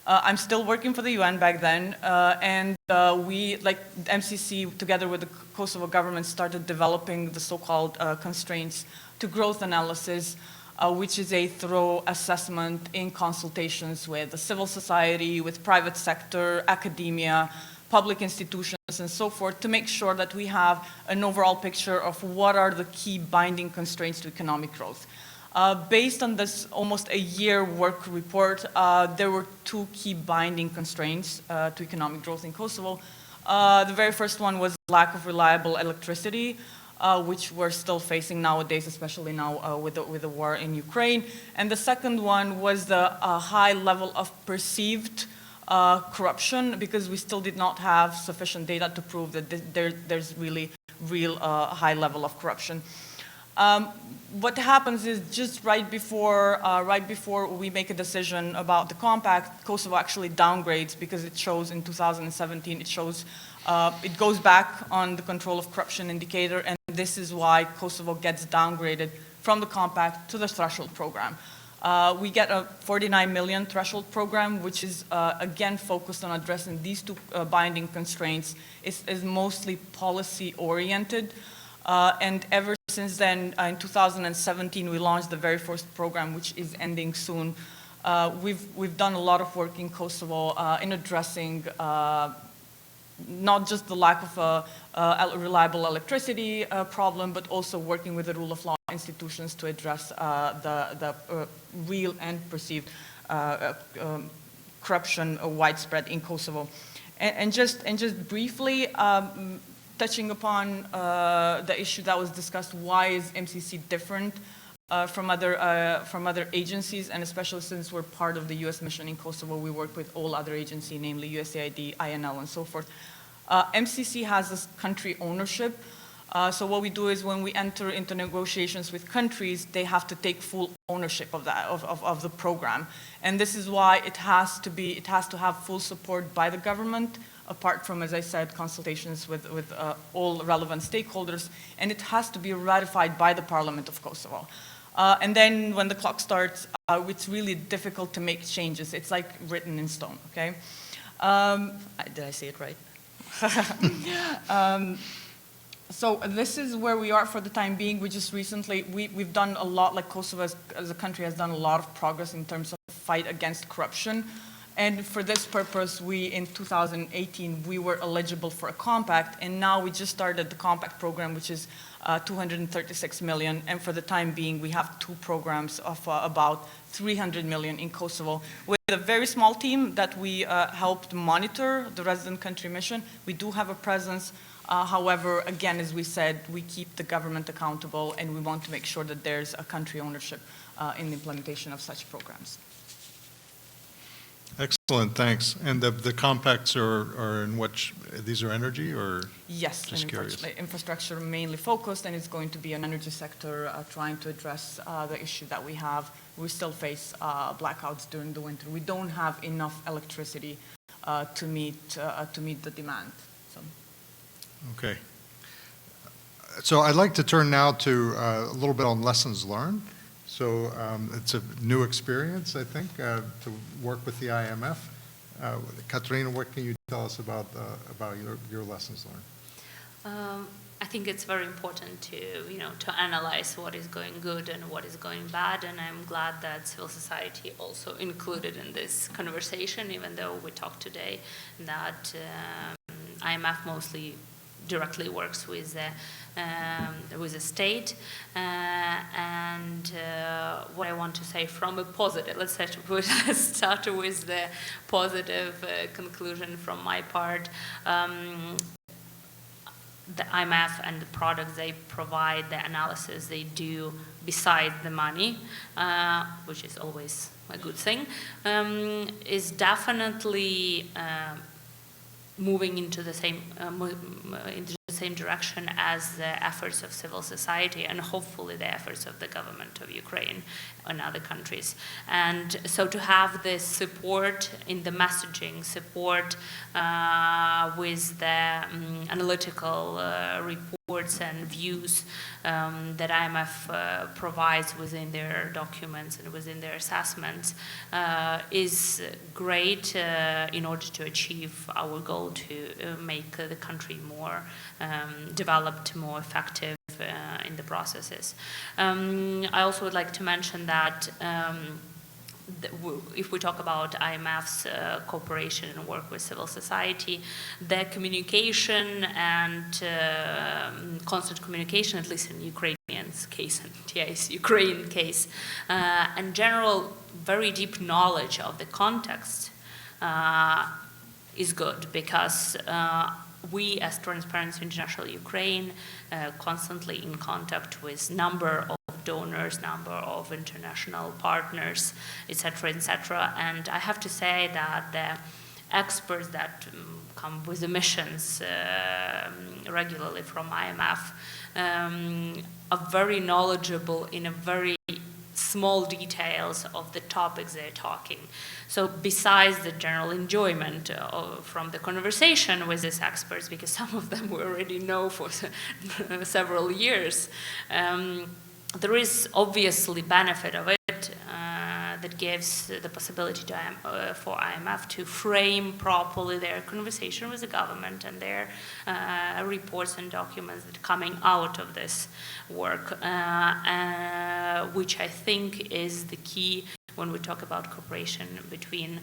I'm still working for the UN back then, and MCC, together with the Kosovo government, started developing the so-called constraints to growth analysis, which is a thorough assessment in consultations with the civil society, with private sector, academia, public institutions, and so forth, to make sure that we have an overall picture of what are the key binding constraints to economic growth. Based on this almost a year work report, there were 2 key binding constraints to economic growth in Kosovo. The very first one was lack of reliable electricity, which we're still facing nowadays, especially now with the war in Ukraine. And the second one was the high level of perceived corruption, because we still did not have sufficient data to prove that there's really real high level of corruption. What happens is just right before we make a decision about the compact, Kosovo actually downgrades, because it shows in 2017, it goes back on the control of corruption indicator, and this is why Kosovo gets downgraded from the compact to the threshold program. We get a 49 million threshold program, which is again focused on addressing these 2 binding constraints. It's mostly policy oriented. And ever since then, in 2017, we launched the very first program, which is ending soon. We've done a lot of work in Kosovo in addressing not just the lack of reliable electricity problem, but also working with the rule of law institutions to address the real and perceived corruption widespread in Kosovo. And just briefly, touching upon the issue that was discussed, why is MCC different from other agencies, and especially since we're part of the U.S. mission in Kosovo, we work with all other agencies, namely USAID, INL, and so forth. MCC has this country ownership. So what we do is when we enter into negotiations with countries, they have to take full ownership of the program, and this is why it has to have full support by the government, apart from, as I said, consultations with all relevant stakeholders, and it has to be ratified by the Parliament of Kosovo. And then when the clock starts, it's really difficult to make changes. It's like written in stone, okay? Did I say it right? So this is where we are for the time being. We just recently, we've done a lot, like Kosovo as a country has done a lot of progress in terms of the fight against corruption. And for this purpose, in 2018, we were eligible for a compact, and now we just started the compact program, which is 236 million, and for the time being, we have 2 programs of about 300 million in Kosovo, with a very small team that we helped monitor the resident country mission. We do have a presence. However, again, as we said, we keep the government accountable, and we want to make sure that there's a country ownership in the implementation of such programs. Excellent, thanks. And the compacts are in which, these are energy or? Yes, just curious. Infrastructure mainly focused, and it's going to be an energy sector trying to address the issue that we have. We still face blackouts during the winter. We don't have enough electricity to meet the demand. So. Okay. So I'd like to turn now to a little bit on lessons learned. So it's a new experience, I think, to work with the IMF. Katarina, what can you tell us about your lessons learned? I think it's very important to analyze what is going good and what is going bad, and I'm glad that civil society also included in this conversation, even though we talked today that IMF mostly directly works with the state, and what I want to say from a positive, let's start with the positive conclusion from my part. The IMF and the products they provide, the analysis they do besides the money, which is always a good thing, is definitely moving into the same direction as the efforts of civil society and hopefully the efforts of the government of Ukraine and other countries. And so to have this support in the messaging, support with the analytical reports and views that IMF provides within their documents and within their assessments is great in order to achieve our goal to make the country more developed, more effective in the processes. I also would like to mention that if we talk about IMF's cooperation and work with civil society, their communication and constant communication, at least in Ukrainian's case and TI's Ukraine case, and general very deep knowledge of the context is good, because we as Transparency International Ukraine constantly in contact with number of donors, number of international partners, etc., etc. And I have to say that the experts that come with the missions regularly from IMF are very knowledgeable in a very small details of the topics they're talking. So besides the general enjoyment from the conversation with these experts, because some of them we already know for several years, there is obviously benefit of it that gives the possibility to for IMF to frame properly their conversation with the government and their reports and documents that are coming out of this work, which I think is the key when we talk about cooperation between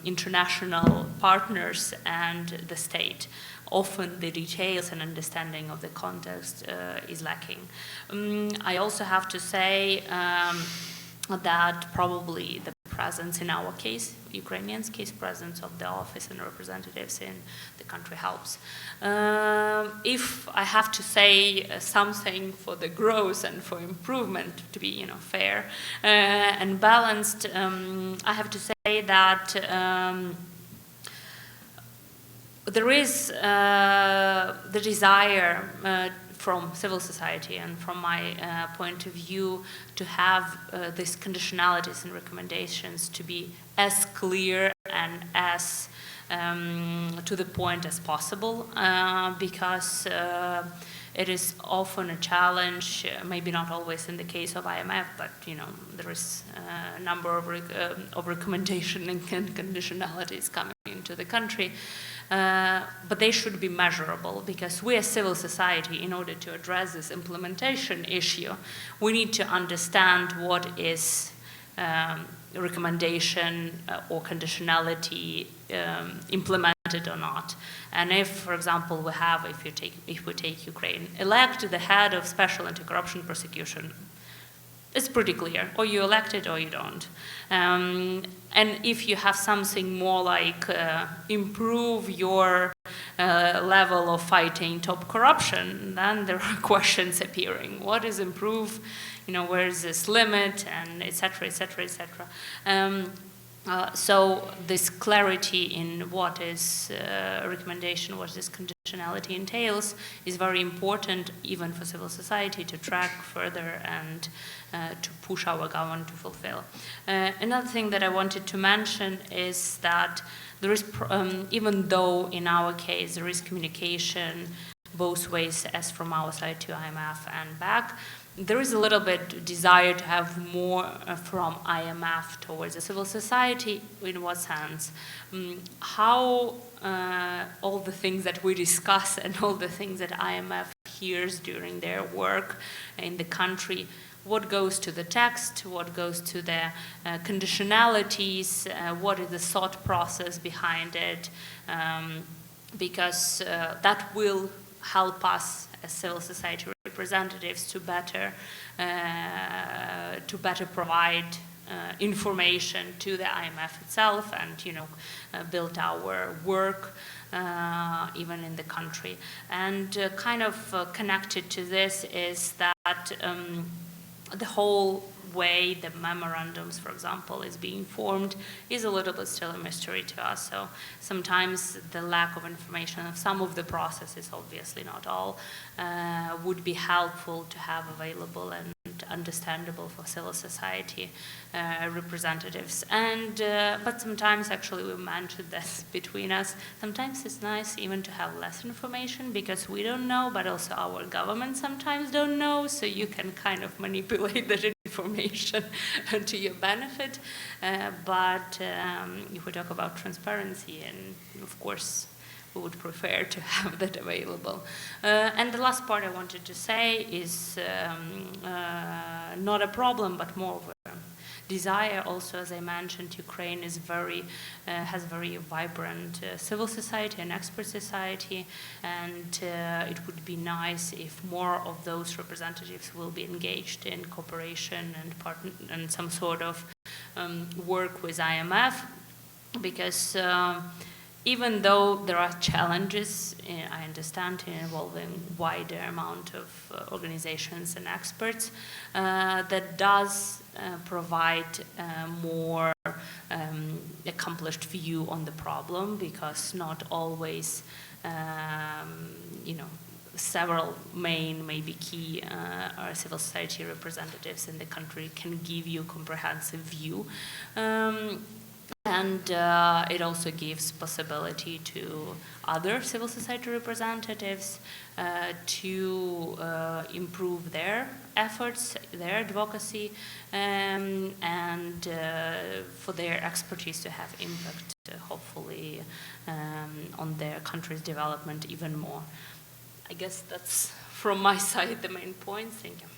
international partners and the state. Often the details and understanding of the context is lacking. I also have to say that probably the presence in our case, Ukrainians' case, presence of the office and representatives in the country helps. If I have to say something for the growth and for improvement, to be fair and balanced, I have to say that there is the desire from civil society and from my point of view to have these conditionalities and recommendations to be as clear and as to the point as possible, because it is often a challenge, maybe not always in the case of IMF, but there is a number of recommendations and conditionalities coming into the country. but they should be measurable, because we as civil society, in order to address this implementation issue, we need to understand what is recommendation or conditionality implemented or not. And if, for example, if we take Ukraine, elect the head of special anti-corruption prosecution, it's pretty clear, or you elect it or you don't. And if you have something more like improve your level of fighting top corruption, then there are questions appearing. What is improve? Where is this limit, and et cetera, et cetera, et cetera. So this clarity in what is recommendation, what this conditionality entails, is very important even for civil society to track further and to push our government to fulfill. Another thing that I wanted to mention is that there is, even though in our case there is communication both ways, as from our side to IMF and back, there is a little bit desire to have more from IMF towards the civil society. In what sense? How all the things that we discuss and all the things that IMF hears during their work in the country, what goes to the text, what goes to the conditionalities, what is the thought process behind it, because that will help us as civil society representatives to better provide information to the IMF itself, and build our work even in the country. And kind of connected to this is that the whole way the memorandums, for example, is being formed is a little bit still a mystery to us. So sometimes the lack of information of some of the processes, obviously not all, would be helpful to have available and understandable for civil society representatives. And but sometimes, actually, we mentioned this between us, sometimes it's nice even to have less information, because we don't know, but also our government sometimes don't know, so you can kind of manipulate that information to your benefit. But if we talk about transparency, and of course we would prefer to have that available. And the last part I wanted to say is not a problem, but more of a desire. Also, as I mentioned, Ukraine is has very vibrant civil society and expert society, and it would be nice if more of those representatives will be engaged in cooperation and some sort of work with IMF, because even though there are challenges, I understand, involving wider amount of organizations and experts, that does provide more accomplished view on the problem, because not always, several main, maybe key civil society representatives in the country can give you a comprehensive view. And it also gives possibility to other civil society representatives to improve their efforts, their advocacy, and for their expertise to have impact, hopefully, on their country's development even more. I guess that's, from my side, the main point. Thank you.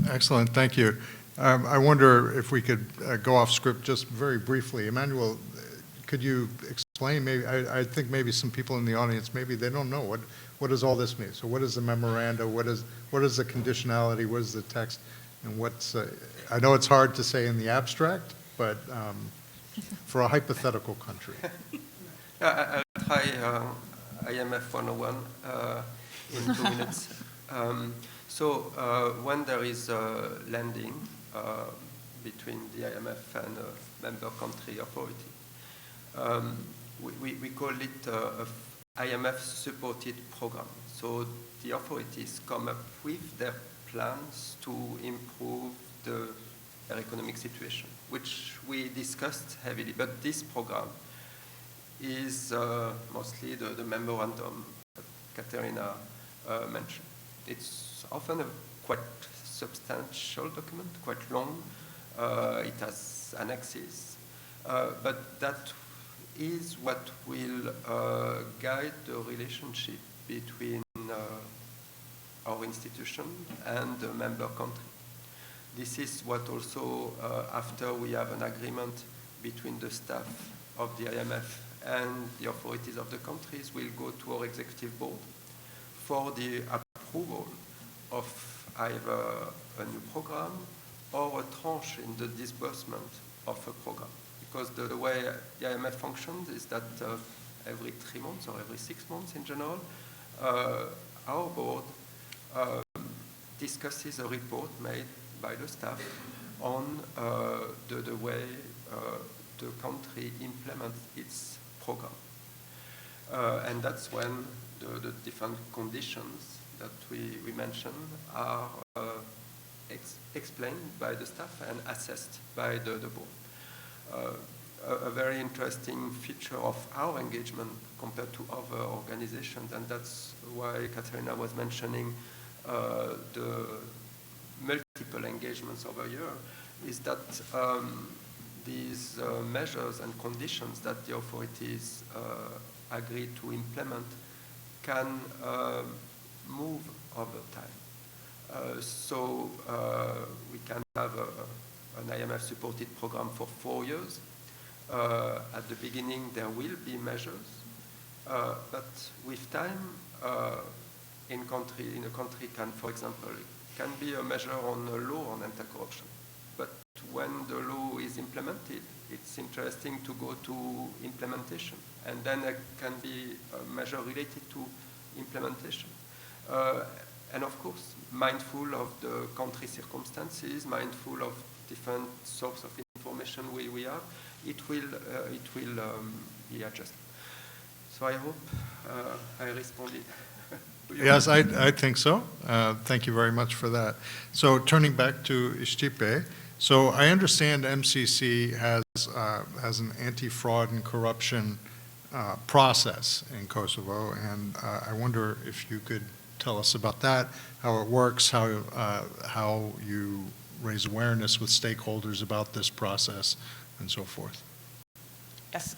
Excellent, thank you. I wonder if we could go off script just very briefly. Emmanuel, could you explain, maybe, I think maybe some people in the audience, maybe they don't know, what does all this mean? So what is the memoranda, what is the conditionality, what is the text, and what's, I know it's hard to say in the abstract, but for a hypothetical country. I'll try IMF 101 in 2 minutes. So when there is a landing between the IMF and a member country authority, we call it IMF-supported program. So the authorities come up with their plans to improve their economic situation, which we discussed heavily. But this program is mostly the memorandum that Katerina mentioned. It's often a quite substantial document, quite long. It has annexes, but that is what will guide the relationship between our institution and the member country. This is what also, after we have an agreement between the staff of the IMF and the authorities of the countries, will go to our executive board for the approval of either a new program or a tranche in the disbursement of a program. Because the way the IMF functions is that every 3 months or every 6 months in general, our board discusses a report made by the staff on the way the country implements its program. And that's when the different conditions that we mentioned are explained by the staff and assessed by the board. A very interesting feature of our engagement compared to other organizations, and that's why Katerina was mentioning the multiple engagements over year, is that these measures and conditions that the authorities agree to implement can move over time. So we can have an IMF-supported program for 4 years. At the beginning, there will be measures, but with time, in a country can, for example, can be a measure on a law on anti-corruption. But when the law is implemented, it's interesting to go to implementation. And then there can be a measure related to implementation. And of course, mindful of the country circumstances, mindful of different sources of information we have, it will be adjusted. So I hope I responded. Yes, I think so. Thank you very much for that. So turning back to Stipe, so I understand MCC has an anti-fraud and corruption process in Kosovo, and I wonder if you could tell us about that, how it works, how you raise awareness with stakeholders about this process, and so forth. Yes,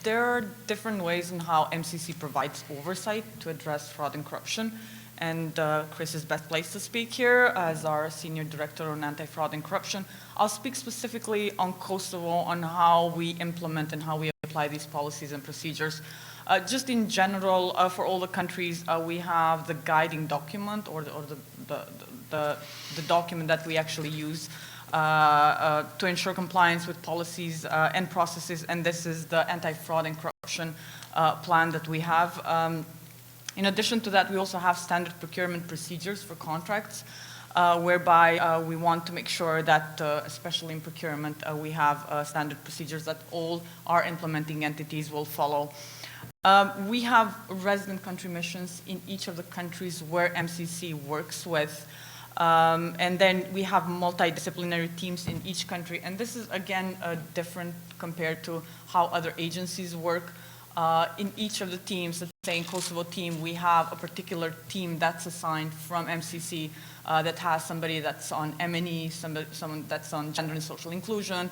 there are different ways in how MCC provides oversight to address fraud and corruption. And Chris is best placed to speak here as our Senior Director on Anti-Fraud and Corruption. I'll speak specifically on Kosovo, on how we implement and how we apply these policies and procedures. Just in general, for all the countries, we have the guiding document or the document that we actually use to ensure compliance with policies and processes, and this is the anti-fraud and corruption plan that we have. In addition to that, we also have standard procurement procedures for contracts, whereby we want to make sure that, especially in procurement, we have standard procedures that all our implementing entities will follow. We have resident country missions in each of the countries where MCC works with. And then we have multidisciplinary teams in each country. And this is, again, different compared to how other agencies work. In each of the teams, let's say in Kosovo team, we have a particular team that's assigned from MCC that has somebody that's on M&E, someone that's on gender and social inclusion,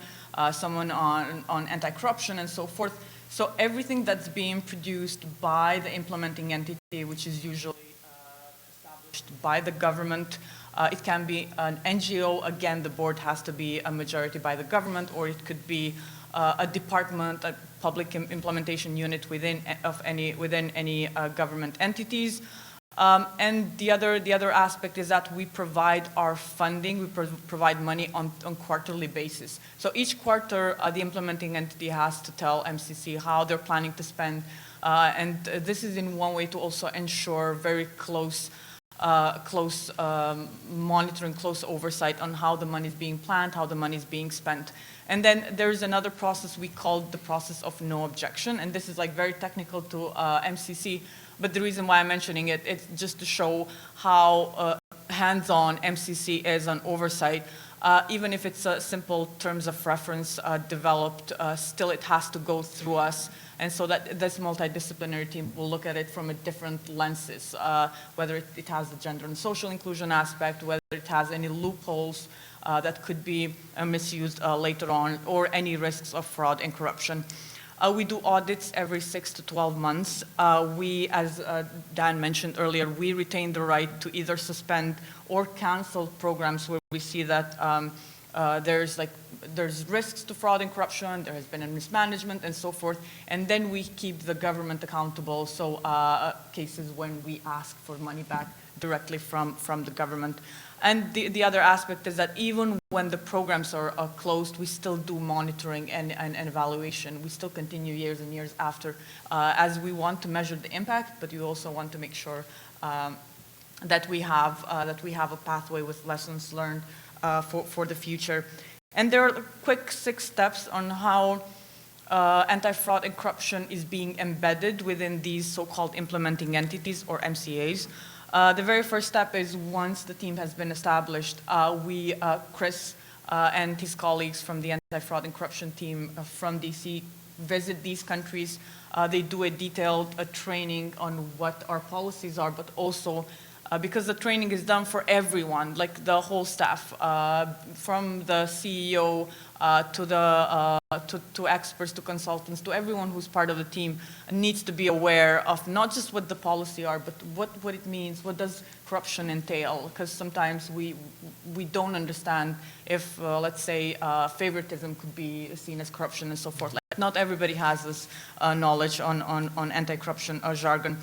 someone on anti-corruption, and so forth. So everything that's being produced by the implementing entity, which is usually established by the government, it can be an NGO. Again, the board has to be a majority by the government, or it could be a department, a public implementation unit within any government entities. And the other aspect is that we provide our funding, we provide money on quarterly basis. So each quarter, the implementing entity has to tell MCC how they're planning to spend. And this is in one way to also ensure very close monitoring, close oversight on how the money is being planned, how the money is being spent. And then there's another process we call the process of no objection, and this is like very technical to MCC, but the reason why I'm mentioning it, it's just to show how hands-on MCC is on oversight. Even if it's simple terms of reference developed, still it has to go through us. And so that this multidisciplinary team will look at it from a different lenses, whether it has the gender and social inclusion aspect, whether it has any loopholes that could be misused later on, or any risks of fraud and corruption. We do audits every 6 to 12 months. We, as Dan mentioned earlier, we retain the right to either suspend or cancel programs where we see that there's risks to fraud and corruption, there has been a mismanagement and so forth, and then we keep the government accountable, so cases when we ask for money back directly from the government. And the other aspect is that even when the programs are closed, we still do monitoring and evaluation. We still continue years and years after, as we want to measure the impact, but we also want to make sure that we have a pathway with lessons learned for the future. And there are quick 6 steps on how anti-fraud and corruption is being embedded within these so-called implementing entities, or MCAs. The very first step is, once the team has been established, Chris and his colleagues from the anti-fraud and corruption team from DC visit these countries. They do a detailed training on what our policies are, but also because the training is done for everyone, like the whole staff, from the CEO to experts, to consultants, to everyone who's part of the team, needs to be aware of not just what the policy are, but what it means, what does corruption entail, because sometimes we don't understand if, let's say, favoritism could be seen as corruption and so forth. Like, not everybody has this knowledge on anti-corruption jargon.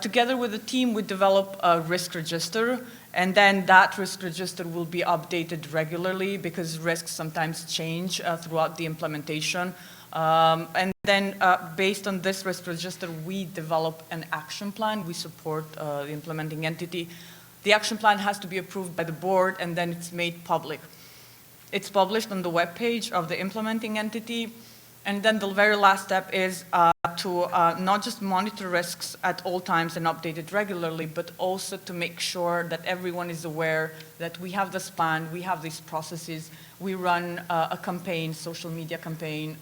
Together with the team, we develop a risk register, and then that risk register will be updated regularly because risks sometimes change throughout the implementation. And then based on this risk register, we develop an action plan. We support the implementing entity. The action plan has to be approved by the board, and then it's made public. It's published on the webpage of the implementing entity. And then the very last step is to not just monitor risks at all times and update it regularly, but also to make sure that everyone is aware that we have this plan, we have these processes, we run a campaign, social media campaign.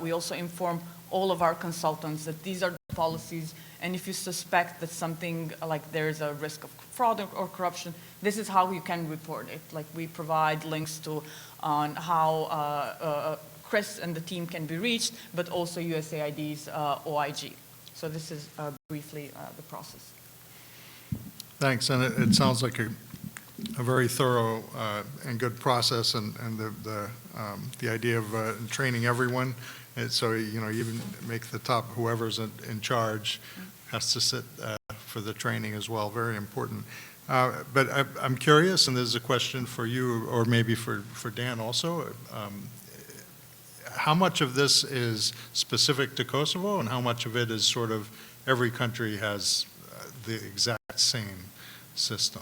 We also inform all of our consultants that these are the policies, and if you suspect that something like there's a risk of fraud or corruption, this is how you can report it. Like, we provide links to on how Chris and the team can be reached, but also USAID's OIG. So this is briefly the process. Thanks, and it sounds like a very thorough and good process, and the idea of training everyone, and so you even make the top, whoever's in charge has to sit for the training as well. Very important. But I'm curious, and this is a question for you, or maybe for Dan also. How much of this is specific to Kosovo, and how much of it is sort of every country has the exact same system?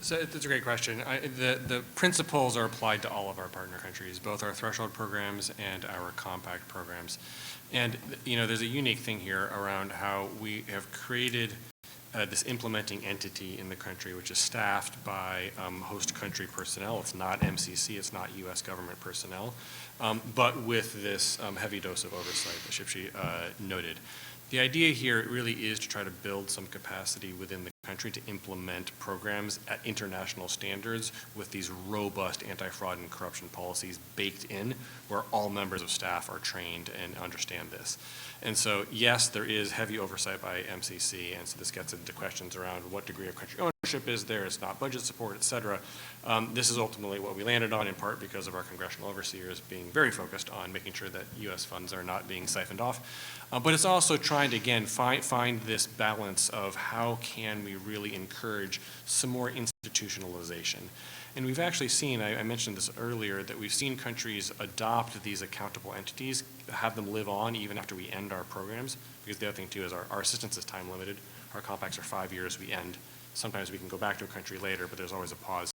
So that's a great question. The principles are applied to all of our partner countries, both our threshold programs and our compact programs. And there's a unique thing here around how we have created this implementing entity in the country, which is staffed by host country personnel. It's not MCC, it's not U.S. government personnel, but with this heavy dose of oversight that Shipshi noted. The idea here really is to try to build some capacity within the country to implement programs at international standards with these robust anti-fraud and corruption policies baked in, where all members of staff are trained and understand this. And so, yes, there is heavy oversight by MCC, and so this gets into questions around what degree of country ownership is there, it's not budget support, et cetera. This is ultimately what we landed on, in part because of our congressional overseers being very focused on making sure that U.S. funds are not being siphoned off. But it's also trying to, again, find this balance of how can we really encourage some more institutionalization. And we've actually seen, I mentioned this earlier, that we've seen countries adopt these accountable entities, have them live on even after we end our programs, because the other thing too is our assistance is time limited. Our compacts are 5 years, we end. Sometimes we can go back to a country later, but there's always a pause.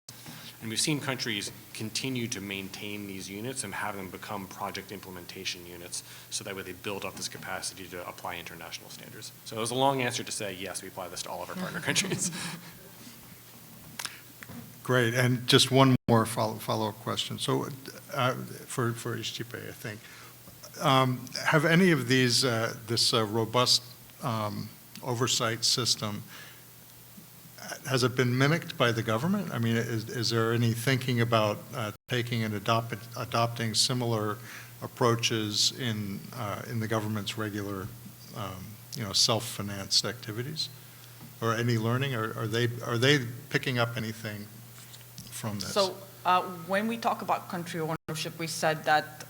And we've seen countries continue to maintain these units and have them become project implementation units, so that way they build up this capacity to apply international standards. So it was a long answer to say, yes, we apply this to all of our partner countries. Great, and just one more follow-up question. So for Ishtipe, I think, have any of these, this robust oversight system, has it been mimicked by the government? I mean, is there any thinking about taking and adopting similar approaches in the government's regular, self-financed activities? Or any learning? Are they picking up anything from this? So when we talk about country ownership, we said that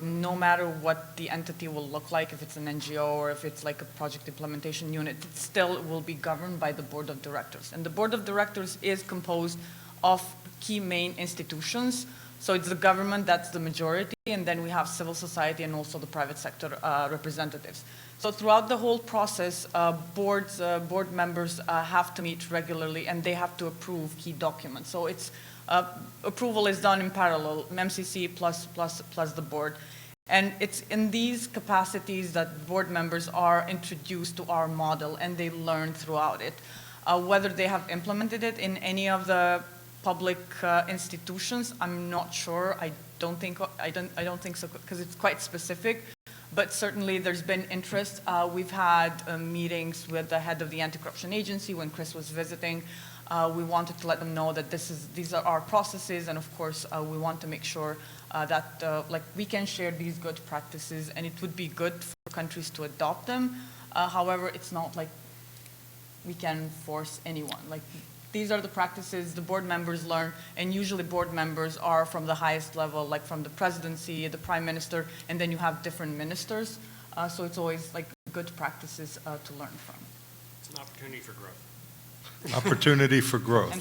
no matter what the entity will look like, if it's an NGO or if it's like a project implementation unit, it still will be governed by the board of directors. And the board of directors is composed of key main institutions. So it's the government that's the majority, and then we have civil society and also the private sector representatives. So throughout the whole process, board members have to meet regularly, and they have to approve key documents. So it's approval is done in parallel, MCC plus the board. And it's in these capacities that board members are introduced to our model, and they learn throughout it. Whether they have implemented it in any of the public institutions, I'm not sure. I don't think so, because it's quite specific. But certainly there's been interest. We've had meetings with the head of the anti-corruption agency when Chris was visiting. We wanted to let them know that these are our processes, and of course we want to make sure that we can share these good practices, and it would be good for countries to adopt them. However, it's not like we can force anyone. These are the practices the board members learn, and usually board members are from the highest level, like from the presidency, the prime minister, and then you have different ministers. So it's always good practices to learn from. It's an opportunity for growth. Opportunity for growth.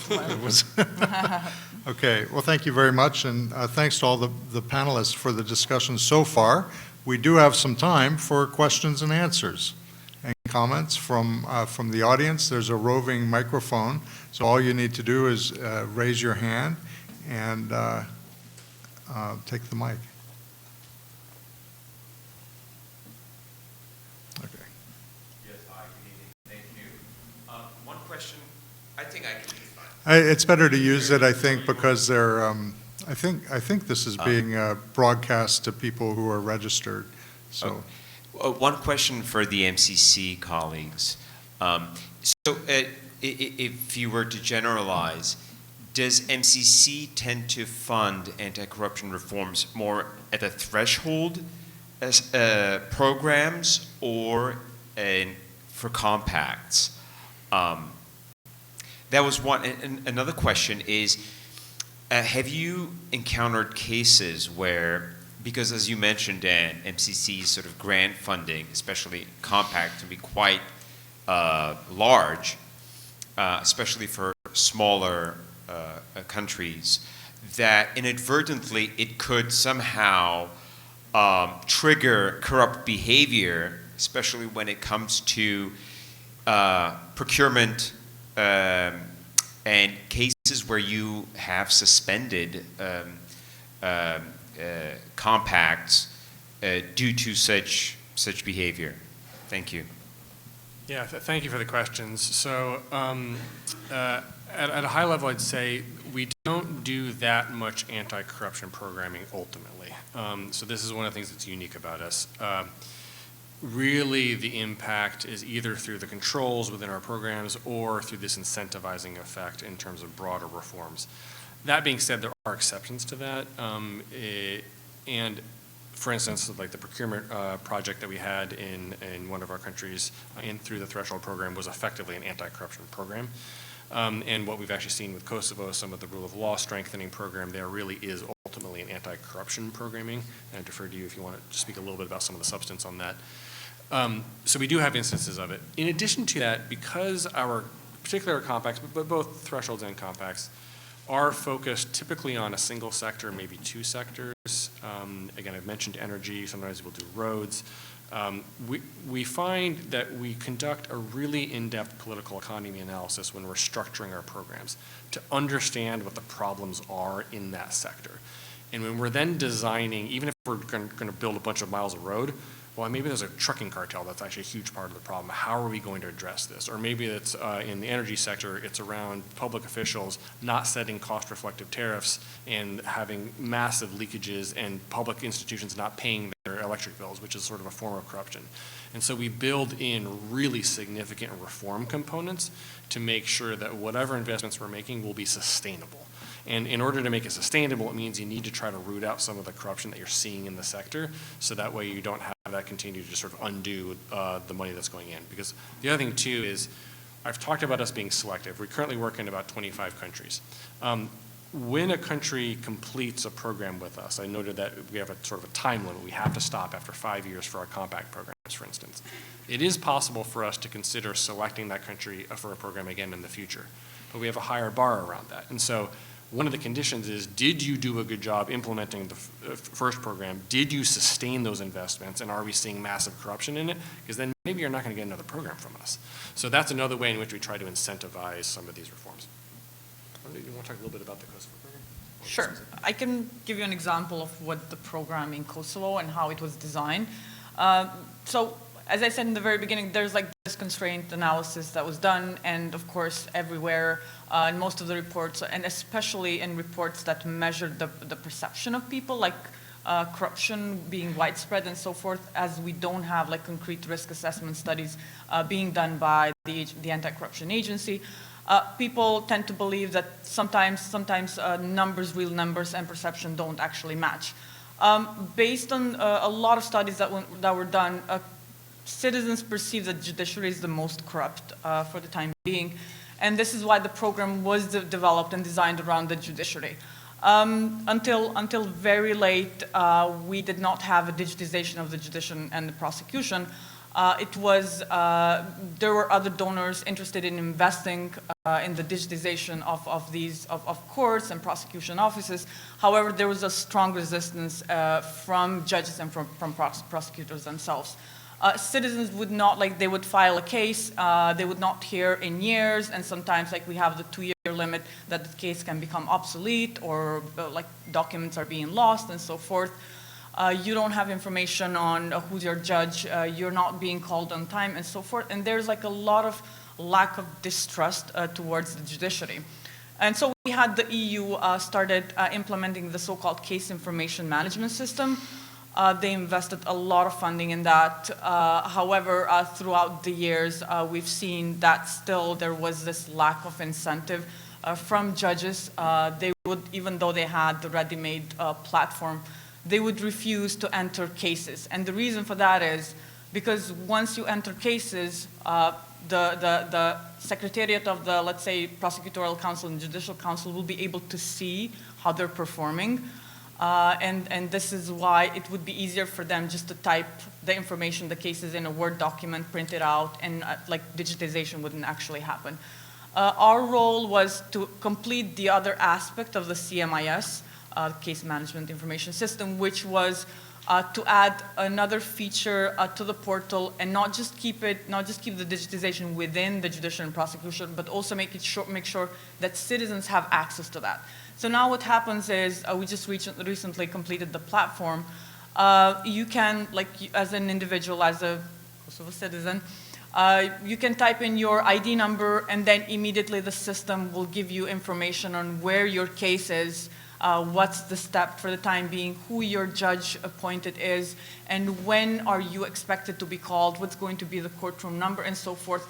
Okay, well, thank you very much, and thanks to all the panelists for the discussion so far. We do have some time for questions and answers. And comments from the audience. There's a roving microphone, so all you need to do is raise your hand and take the mic. Okay. Yes, hi, good evening. Thank you. One question. I think I can be fine. It's better to use it, I think, because they're. I think this is being broadcast to people who are registered. So. Okay. One question for the MCC colleagues. If you were to generalize, does MCC tend to fund anti-corruption reforms more at the threshold as programs or for compacts? That was one. And another question is, have you encountered cases where, because as you mentioned, Dan, MCC's sort of grant funding, especially compact, can be quite large, especially for smaller countries, that inadvertently it could somehow trigger corrupt behavior, especially when it comes to procurement and cases where you have suspended compacts due to such behavior? Thank you. Yeah, thank you for the questions. So at a high level, I'd say we don't do that much anti-corruption programming ultimately. So this is one of the things that's unique about us. Really, the impact is either through the controls within our programs or through this incentivizing effect in terms of broader reforms. That being said, there are exceptions to that. And for instance, like the procurement project that we had in one of our countries through the Threshold program was effectively an anti-corruption program. And what we've actually seen with Kosovo, some of the rule of law strengthening program there really is ultimately an anti-corruption programming. And I defer to you if you want to speak a little bit about some of the substance on that. So we do have instances of it. In addition to that, because our particular compacts, but both thresholds and compacts, are focused typically on a single sector, maybe two sectors. Again, I've mentioned energy, sometimes we'll do roads. We find that we conduct a really in-depth political economy analysis when we're structuring our programs to understand what the problems are in that sector. And when we're then designing, even if we're going to build a bunch of miles of road, well, maybe there's a trucking cartel that's actually a huge part of the problem. How are we going to address this? Or maybe it's in the energy sector, it's around public officials not setting cost-reflective tariffs and having massive leakages and public institutions not paying their electric bills, which is sort of a form of corruption. And so we build in really significant reform components to make sure that whatever investments we're making will be sustainable. And in order to make it sustainable, it means you need to try to root out some of the corruption that you're seeing in the sector, so that way you don't have that continue to just sort of undo the money that's going in. Because the other thing too is, I've talked about us being selective. We currently work in about 25 countries. When a country completes a program with us, I noted that we have a sort of a time limit. We have to stop after 5 years for our compact programs, for instance. It is possible for us to consider selecting that country for a program again in the future, but we have a higher bar around that. And so one of the conditions is, did you do a good job implementing the first program? Did you sustain those investments? And are we seeing massive corruption in it? Because then maybe you're not going to get another program from us. So that's another way in which we try to incentivize some of these reforms. You want to talk a little bit about the Kosovo program? Sure. I can give you an example of what the program in Kosovo and how it was designed. So as I said in the very beginning, there's like this constraint analysis that was done, and of course everywhere in most of the reports, and especially in reports that measured the perception of people, like corruption being widespread and so forth, as we don't have like concrete risk assessment studies being done by the anti-corruption agency. People tend to believe that sometimes numbers, real numbers, and perception don't actually match. Based on a lot of studies that were done, citizens perceive that judiciary is the most corrupt for the time being, and this is why the program was developed and designed around the judiciary. Until very late, we did not have a digitization of the judiciary and the prosecution. There were other donors interested in investing in the digitization of courts and prosecution offices. However, there was a strong resistance from judges and from prosecutors themselves. Citizens would not, they would file a case, they would not hear in years, and sometimes we have the 2-year limit that the case can become obsolete, or documents are being lost and so forth. You don't have information on who's your judge, you're not being called on time and so forth, and there's a lot of lack of distrust towards the judiciary. And so we had the EU started implementing the so-called case information management system. They invested a lot of funding in that. However, throughout the years, we've seen that still there was this lack of incentive from judges. They would, even though they had the ready-made platform, they would refuse to enter cases. And the reason for that is because once you enter cases, the Secretariat of the, let's say, Prosecutorial Council and Judicial Council will be able to see how they're performing. And this is why it would be easier for them just to type the information, the cases in a Word document, print it out, and digitization wouldn't actually happen. Our role was to complete the other aspect of the CMIS, Case Management Information System, which was to add another feature to the portal, and not just keep the digitization within the judicial and prosecution, but also make sure that citizens have access to that. So now what happens is, we just recently completed the platform. You can, as an individual, as a Kosovo citizen, you can type in your ID number, and then immediately the system will give you information on where your case is, what's the step for the time being, who your judge appointed is, and when are you expected to be called, what's going to be the courtroom number, and so forth.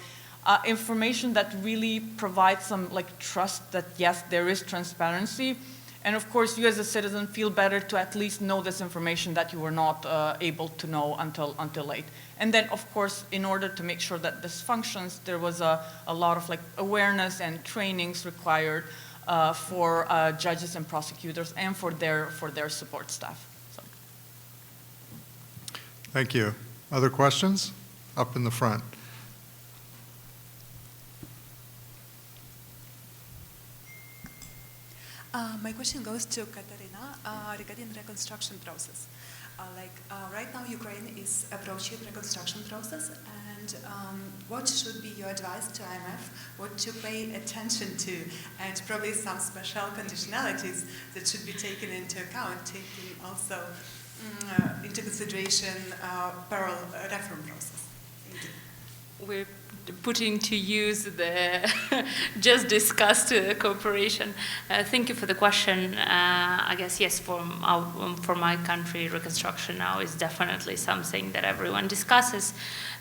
Information that really provides some trust that yes, there is transparency, and of course you as a citizen feel better to at least know this information that you were not able to know until late. And then of course, in order to make sure that this functions, there was a lot of awareness and trainings required for judges and prosecutors and for their support staff. So. Thank you. Other questions? Up in the front. My question goes to Katarina regarding the reconstruction process. Right now, Ukraine is approaching the reconstruction process, and what should be your advice to IMF? What to pay attention to, and probably some special conditionalities that should be taken into account, taking also into consideration parallel reform process? Thank you. We're putting to use the just discussed cooperation. Thank you for the question. I guess, yes, for my country, reconstruction now is definitely something that everyone discusses.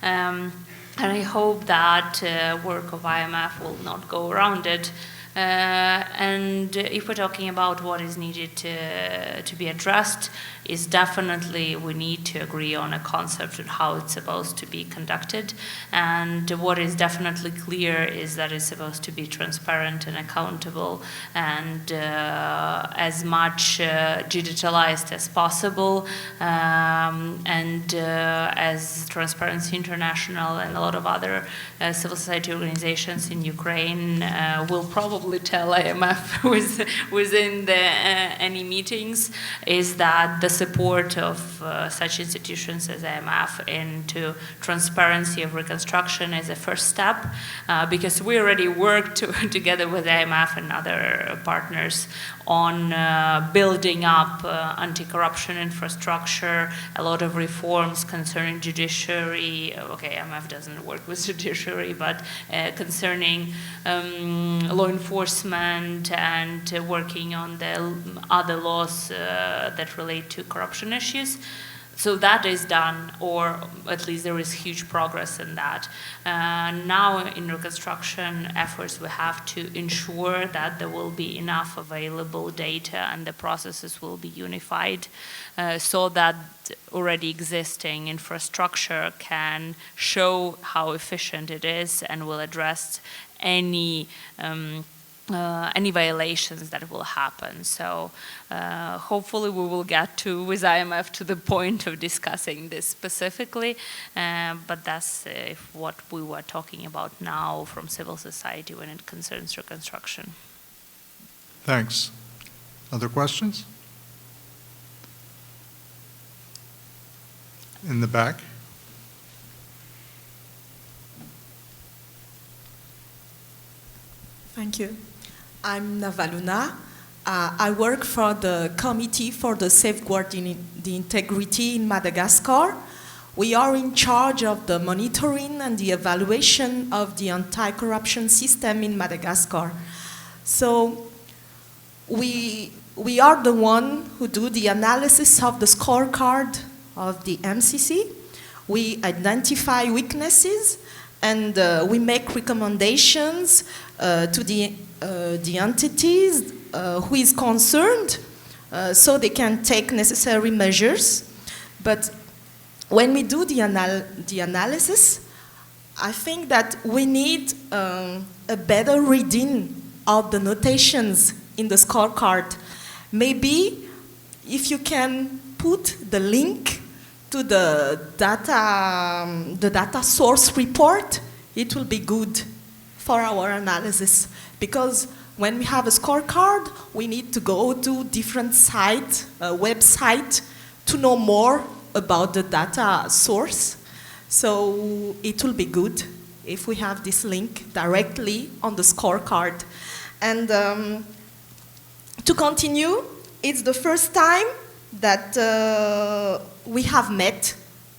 And I hope that work of IMF will not go around it. And if we're talking about what is needed to be addressed, is definitely we need to agree on a concept of how it's supposed to be conducted. And what is definitely clear is that it's supposed to be transparent and accountable and as much digitalized as possible. And as Transparency International and a lot of other civil society organizations in Ukraine will probably tell IMF within any meetings, is that the support of such institutions as IMF into transparency of reconstruction is a first step, because we already worked together with IMF and other partners on building up anti-corruption infrastructure, a lot of reforms concerning judiciary. Okay, IMF doesn't work with judiciary, but concerning law enforcement and working on the other laws that relate to corruption issues. So that is done, or at least there is huge progress in that. Now in reconstruction efforts, we have to ensure that there will be enough available data and the processes will be unified so that already existing infrastructure can show how efficient it is and will address any violations that will happen. So hopefully we will get to, with IMF, to the point of discussing this specifically, but that's what we were talking about now from civil society when it concerns reconstruction. Thanks. Other questions? In the back. Thank you. I'm Navaluna. I work for the Committee for the Safeguarding the Integrity in Madagascar. We are in charge of the monitoring and the evaluation of the anti-corruption system in Madagascar. So we are the one who do the analysis of the scorecard of the MCC. We identify weaknesses and we make recommendations to the entities who is concerned so they can take necessary measures. But when we do the analysis, I think that we need a better reading of the notations in the scorecard. Maybe if you can put the link to the data source report, it will be good for our analysis. Because when we have a scorecard, we need to go to different sites, website, to know more about the data source. So it will be good if we have this link directly on the scorecard. And to continue, it's the first time that we have met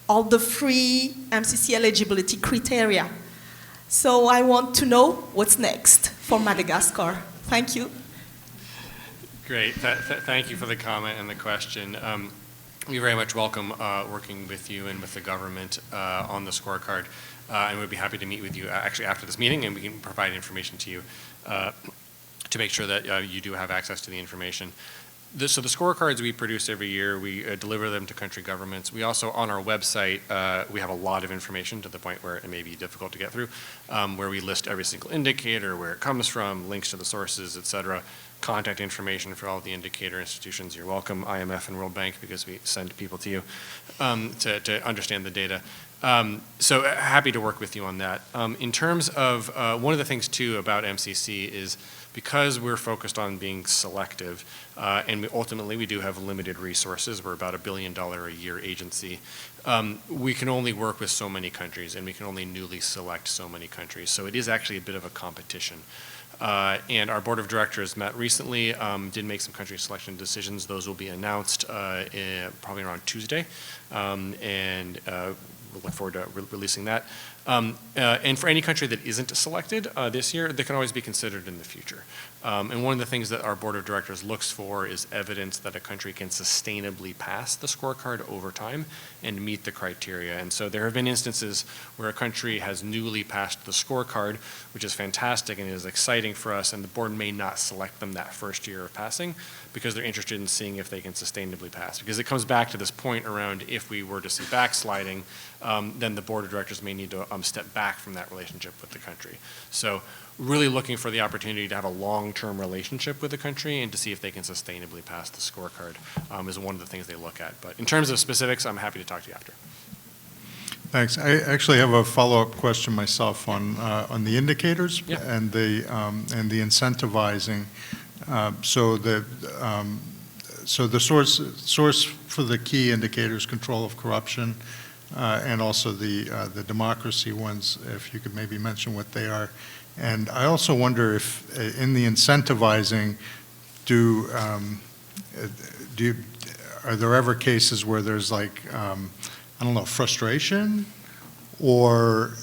all the 3 MCC eligibility criteria. So I want to know what's next for Madagascar. Thank you. Great. Thank you for the comment and the question. We very much welcome working with you and with the government on the scorecard, and we'd be happy to meet with you actually after this meeting, and we can provide information to you to make sure that you do have access to the information. So the scorecards we produce every year, we deliver them to country governments. We also, on our website, we have a lot of information to the point where it may be difficult to get through, where we list every single indicator, where it comes from, links to the sources, et cetera, contact information for all the indicator institutions. You're welcome, IMF and World Bank, because we send people to you to understand the data. So happy to work with you on that. In terms of, one of the things too about MCC is because we're focused on being selective, and ultimately we do have limited resources, we're about $1 billion a year agency, we can only work with so many countries and we can only newly select so many countries. So it is actually a bit of a competition. And our board of directors met recently, did make some country selection decisions. Those will be announced probably around Tuesday, and we'll look forward to releasing that. And for any country that isn't selected this year, they can always be considered in the future. And one of the things that our board of directors looks for is evidence that a country can sustainably pass the scorecard over time and meet the criteria. And so there have been instances where a country has newly passed the scorecard, which is fantastic and is exciting for us, and the board may not select them that first year of passing because they're interested in seeing if they can sustainably pass. Because it comes back to this point around if we were to see backsliding, then the board of directors may need to step back from that relationship with the country. So really looking for the opportunity to have a long-term relationship with the country and to see if they can sustainably pass the scorecard is one of the things they look at. But in terms of specifics, I'm happy to talk to you after. Thanks. I actually have a follow-up question myself on the indicators and the incentivizing. So the source for the key indicators, control of corruption, and also the democracy ones, if you could maybe mention what they are. And I also wonder if in the incentivizing, are there ever cases where there's like, I don't know, frustration or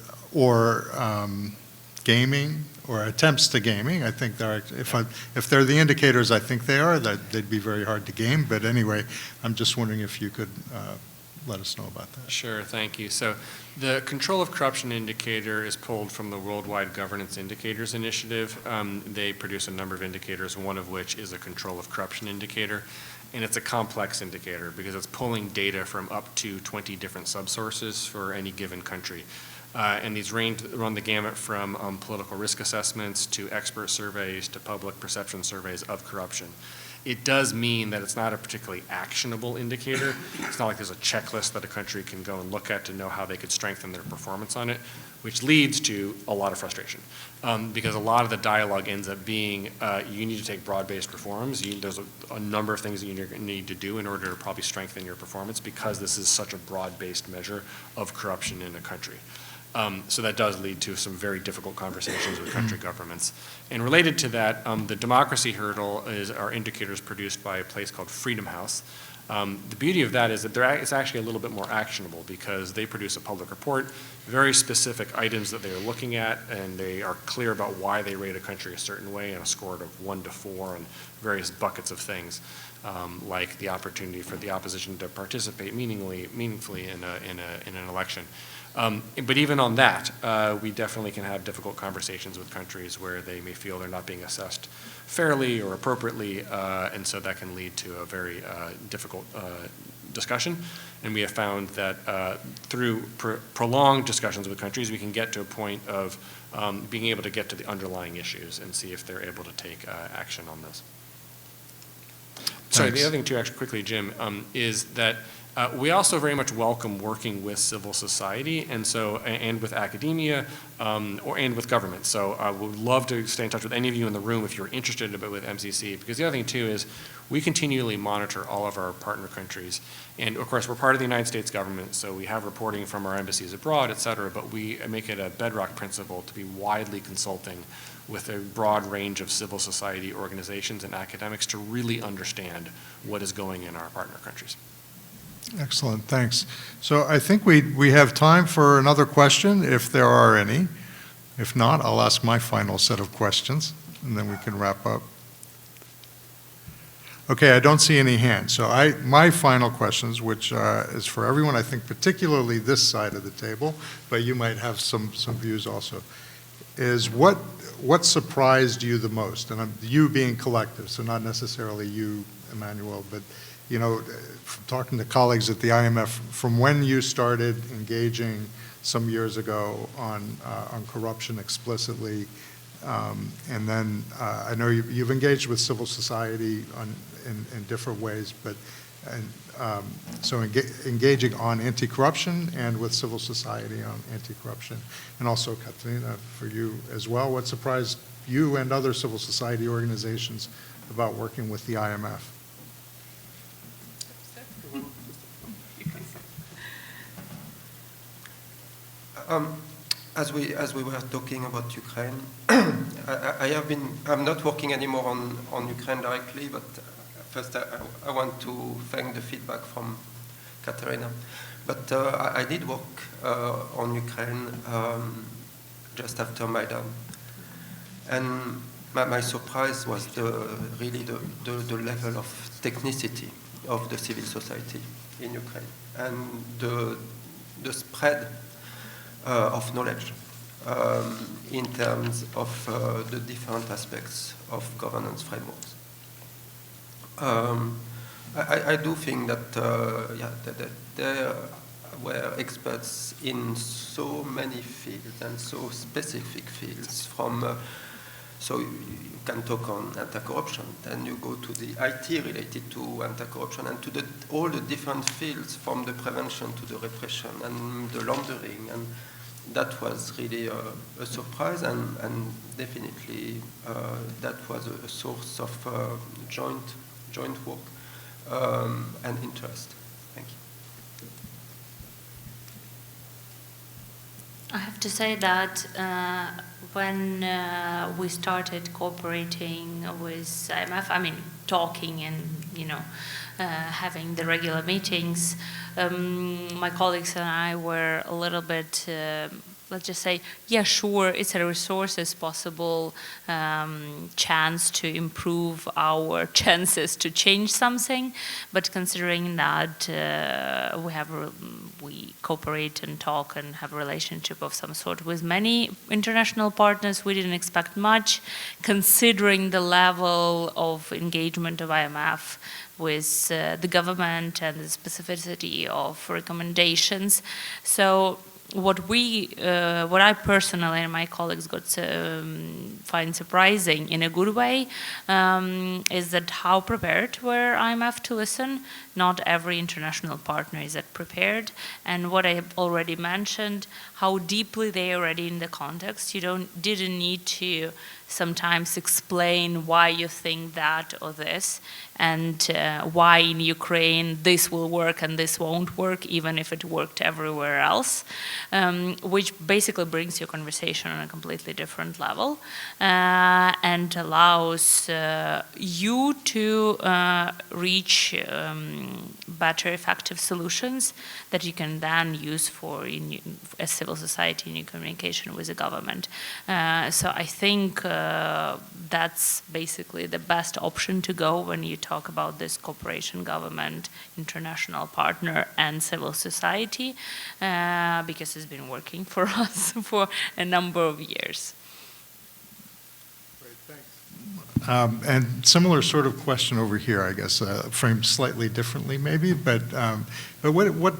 gaming or attempts to gaming? I think there are, if they're the indicators, I think they are, that they'd be very hard to game. But anyway, I'm just wondering if you could let us know about that. Sure, thank you. So the control of corruption indicator is pulled from the Worldwide Governance Indicators Initiative. They produce a number of indicators, one of which is a control of corruption indicator. And it's a complex indicator because it's pulling data from up to 20 different subsources for any given country. And these run the gamut from political risk assessments to expert surveys to public perception surveys of corruption. It does mean that it's not a particularly actionable indicator. It's not like there's a checklist that a country can go and look at to know how they could strengthen their performance on it, which leads to a lot of frustration. Because a lot of the dialogue ends up being, you need to take broad-based reforms. There's a number of things that you need to do in order to probably strengthen your performance because this is such a broad-based measure of corruption in a country. So that does lead to some very difficult conversations with country governments. And related to that, the democracy hurdle are indicators produced by a place called Freedom House. The beauty of that is that it's actually a little bit more actionable because they produce a public report, very specific items that they are looking at, and they are clear about why they rate a country a certain way and a score of 1 to 4 and various buckets of things, like the opportunity for the opposition to participate meaningfully in an election. But even on that, we definitely can have difficult conversations with countries where they may feel they're not being assessed fairly or appropriately, and so that can lead to a very difficult discussion. And we have found that through prolonged discussions with countries, we can get to a point of being able to get to the underlying issues and see if they're able to take action on this. Sorry, the other thing too, actually quickly, Jim, is that we also very much welcome working with civil society and with academia and with government. So I would love to stay in touch with any of you in the room if you're interested with MCC, because the other thing too is we continually monitor all of our partner countries. And of course, we're part of the United States government, so we have reporting from our embassies abroad, et cetera, but we make it a bedrock principle to be widely consulting with a broad range of civil society organizations and academics to really understand what is going in our partner countries. Excellent, thanks. So I think we have time for another question, if there are any. If not, I'll ask my final set of questions, and then we can wrap up. Okay, I don't see any hands. So my final questions, which is for everyone, I think particularly this side of the table, but you might have some views also, is what surprised you the most? And you being collective, so not necessarily you, Emmanuel, but you know, from talking to colleagues at the IMF, from when you started engaging some years ago on corruption explicitly, and then I know you've engaged with civil society in different ways, but so engaging on anti-corruption and with civil society on anti-corruption, and also Katarina, for you as well, what surprised you and other civil society organizations about working with the IMF? as we were talking about Ukraine, I'm not working anymore on Ukraine directly, but first I want to thank the feedback from Katerina. But I did work on Ukraine just after Maidan. And my surprise was really the level of technicity of the civil society in Ukraine and the spread of knowledge in terms of the different aspects of governance frameworks. I do think that, that there were experts in so many fields and so specific fields so you can talk on anti-corruption, then you go to the IT related to anti-corruption and to all the different fields from the prevention to the repression and the laundering, and that was really a surprise and definitely that was a source of joint work and interest. Thank you. I have to say that when we started cooperating with IMF, I mean, talking and, having the regular meetings, my colleagues and I were a little bit, let's just say, yeah, sure, it's a resources possible chance to improve our chances to change something, but considering that we cooperate and talk and have a relationship of some sort with many international partners, we didn't expect much, considering the level of engagement of IMF with the government and the specificity of recommendations. So what I personally and my colleagues find surprising in a good way is that how prepared were IMF to listen. Not every international partner is that prepared, and what I have already mentioned, how deeply they are already in the context. You didn't need to sometimes explain why you think that or this, and why in Ukraine this will work and this won't work, even if it worked everywhere else, which basically brings your conversation on a completely different level and allows you to reach better effective solutions that you can then use for as civil society in your communication with the government. So I think that's basically the best option to go when you talk about this cooperation, government, international partner, and civil society, because it's been working for us for a number of years. And similar sort of question over here, I guess, framed slightly differently maybe, but what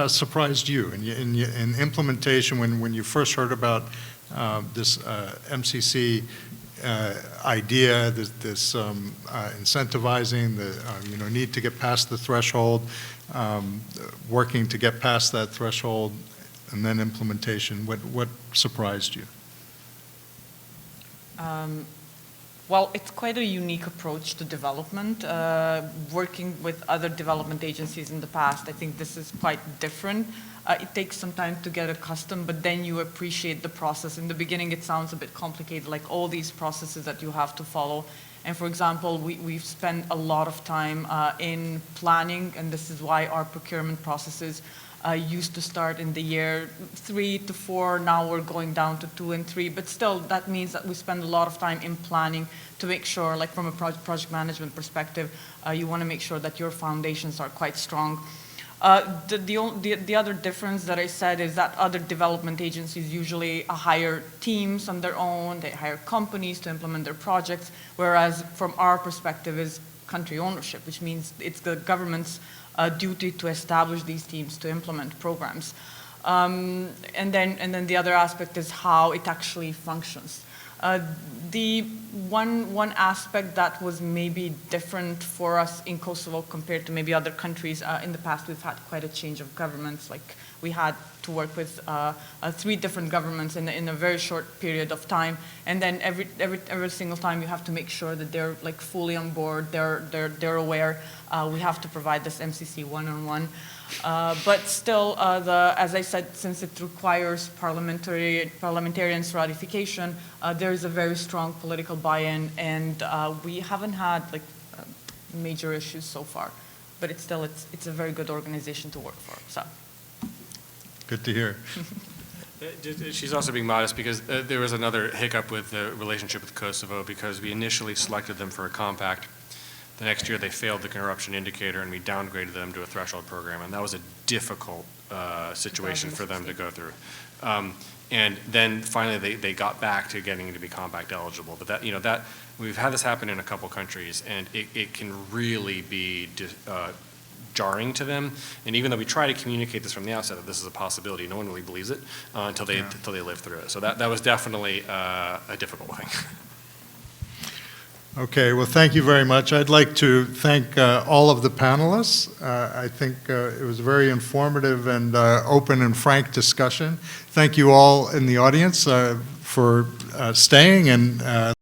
surprised you in implementation when you first heard about this MCC idea, this incentivizing the need to get past the threshold, working to get past that threshold, and then implementation? What surprised you? Well, it's quite a unique approach to development. Working with other development agencies in the past, I think this is quite different. It takes some time to get accustomed, but then you appreciate the process. In the beginning, it sounds a bit complicated, like all these processes that you have to follow. And for example, we've spent a lot of time in planning, and this is why our procurement processes used to start in the year 3 to 4, now we're going down to 2 and 3, but still that means that we spend a lot of time in planning to make sure, like from a project management perspective, you want to make sure that your foundations are quite strong. The other difference that I said is that other development agencies usually hire teams on their own, they hire companies to implement their projects, whereas from our perspective is country ownership, which means it's the government's duty to establish these teams to implement programs. And then the other aspect is how it actually functions. The one aspect that was maybe different for us in Kosovo compared to maybe other countries, in the past we've had quite a change of governments. Like we had to work with 3 different governments in a very short period of time, and then every single time you have to make sure that they're like fully on board, they're aware. We have to provide this MCC one-on-one. But still, as I said, since it requires parliamentarians' ratification, there is a very strong political buy-in, and we haven't had like major issues so far. But it's a very good organization to work for. So. Good to hear. She's also being modest because there was another hiccup with the relationship with Kosovo because we initially selected them for a compact. The next year they failed the corruption indicator and we downgraded them to a threshold program, and that was a difficult situation for them to go through. And then finally they got back to getting to be compact eligible. But that we've had this happen in a couple countries, and it can really be jarring to them. And even though we try to communicate this from the outset that this is a possibility, no one really believes it until they live through it. So that was definitely a difficult thing. Okay, well, thank you very much. I'd like to thank all of the panelists. I think it was a very informative and open and frank discussion. Thank you all in the audience for staying and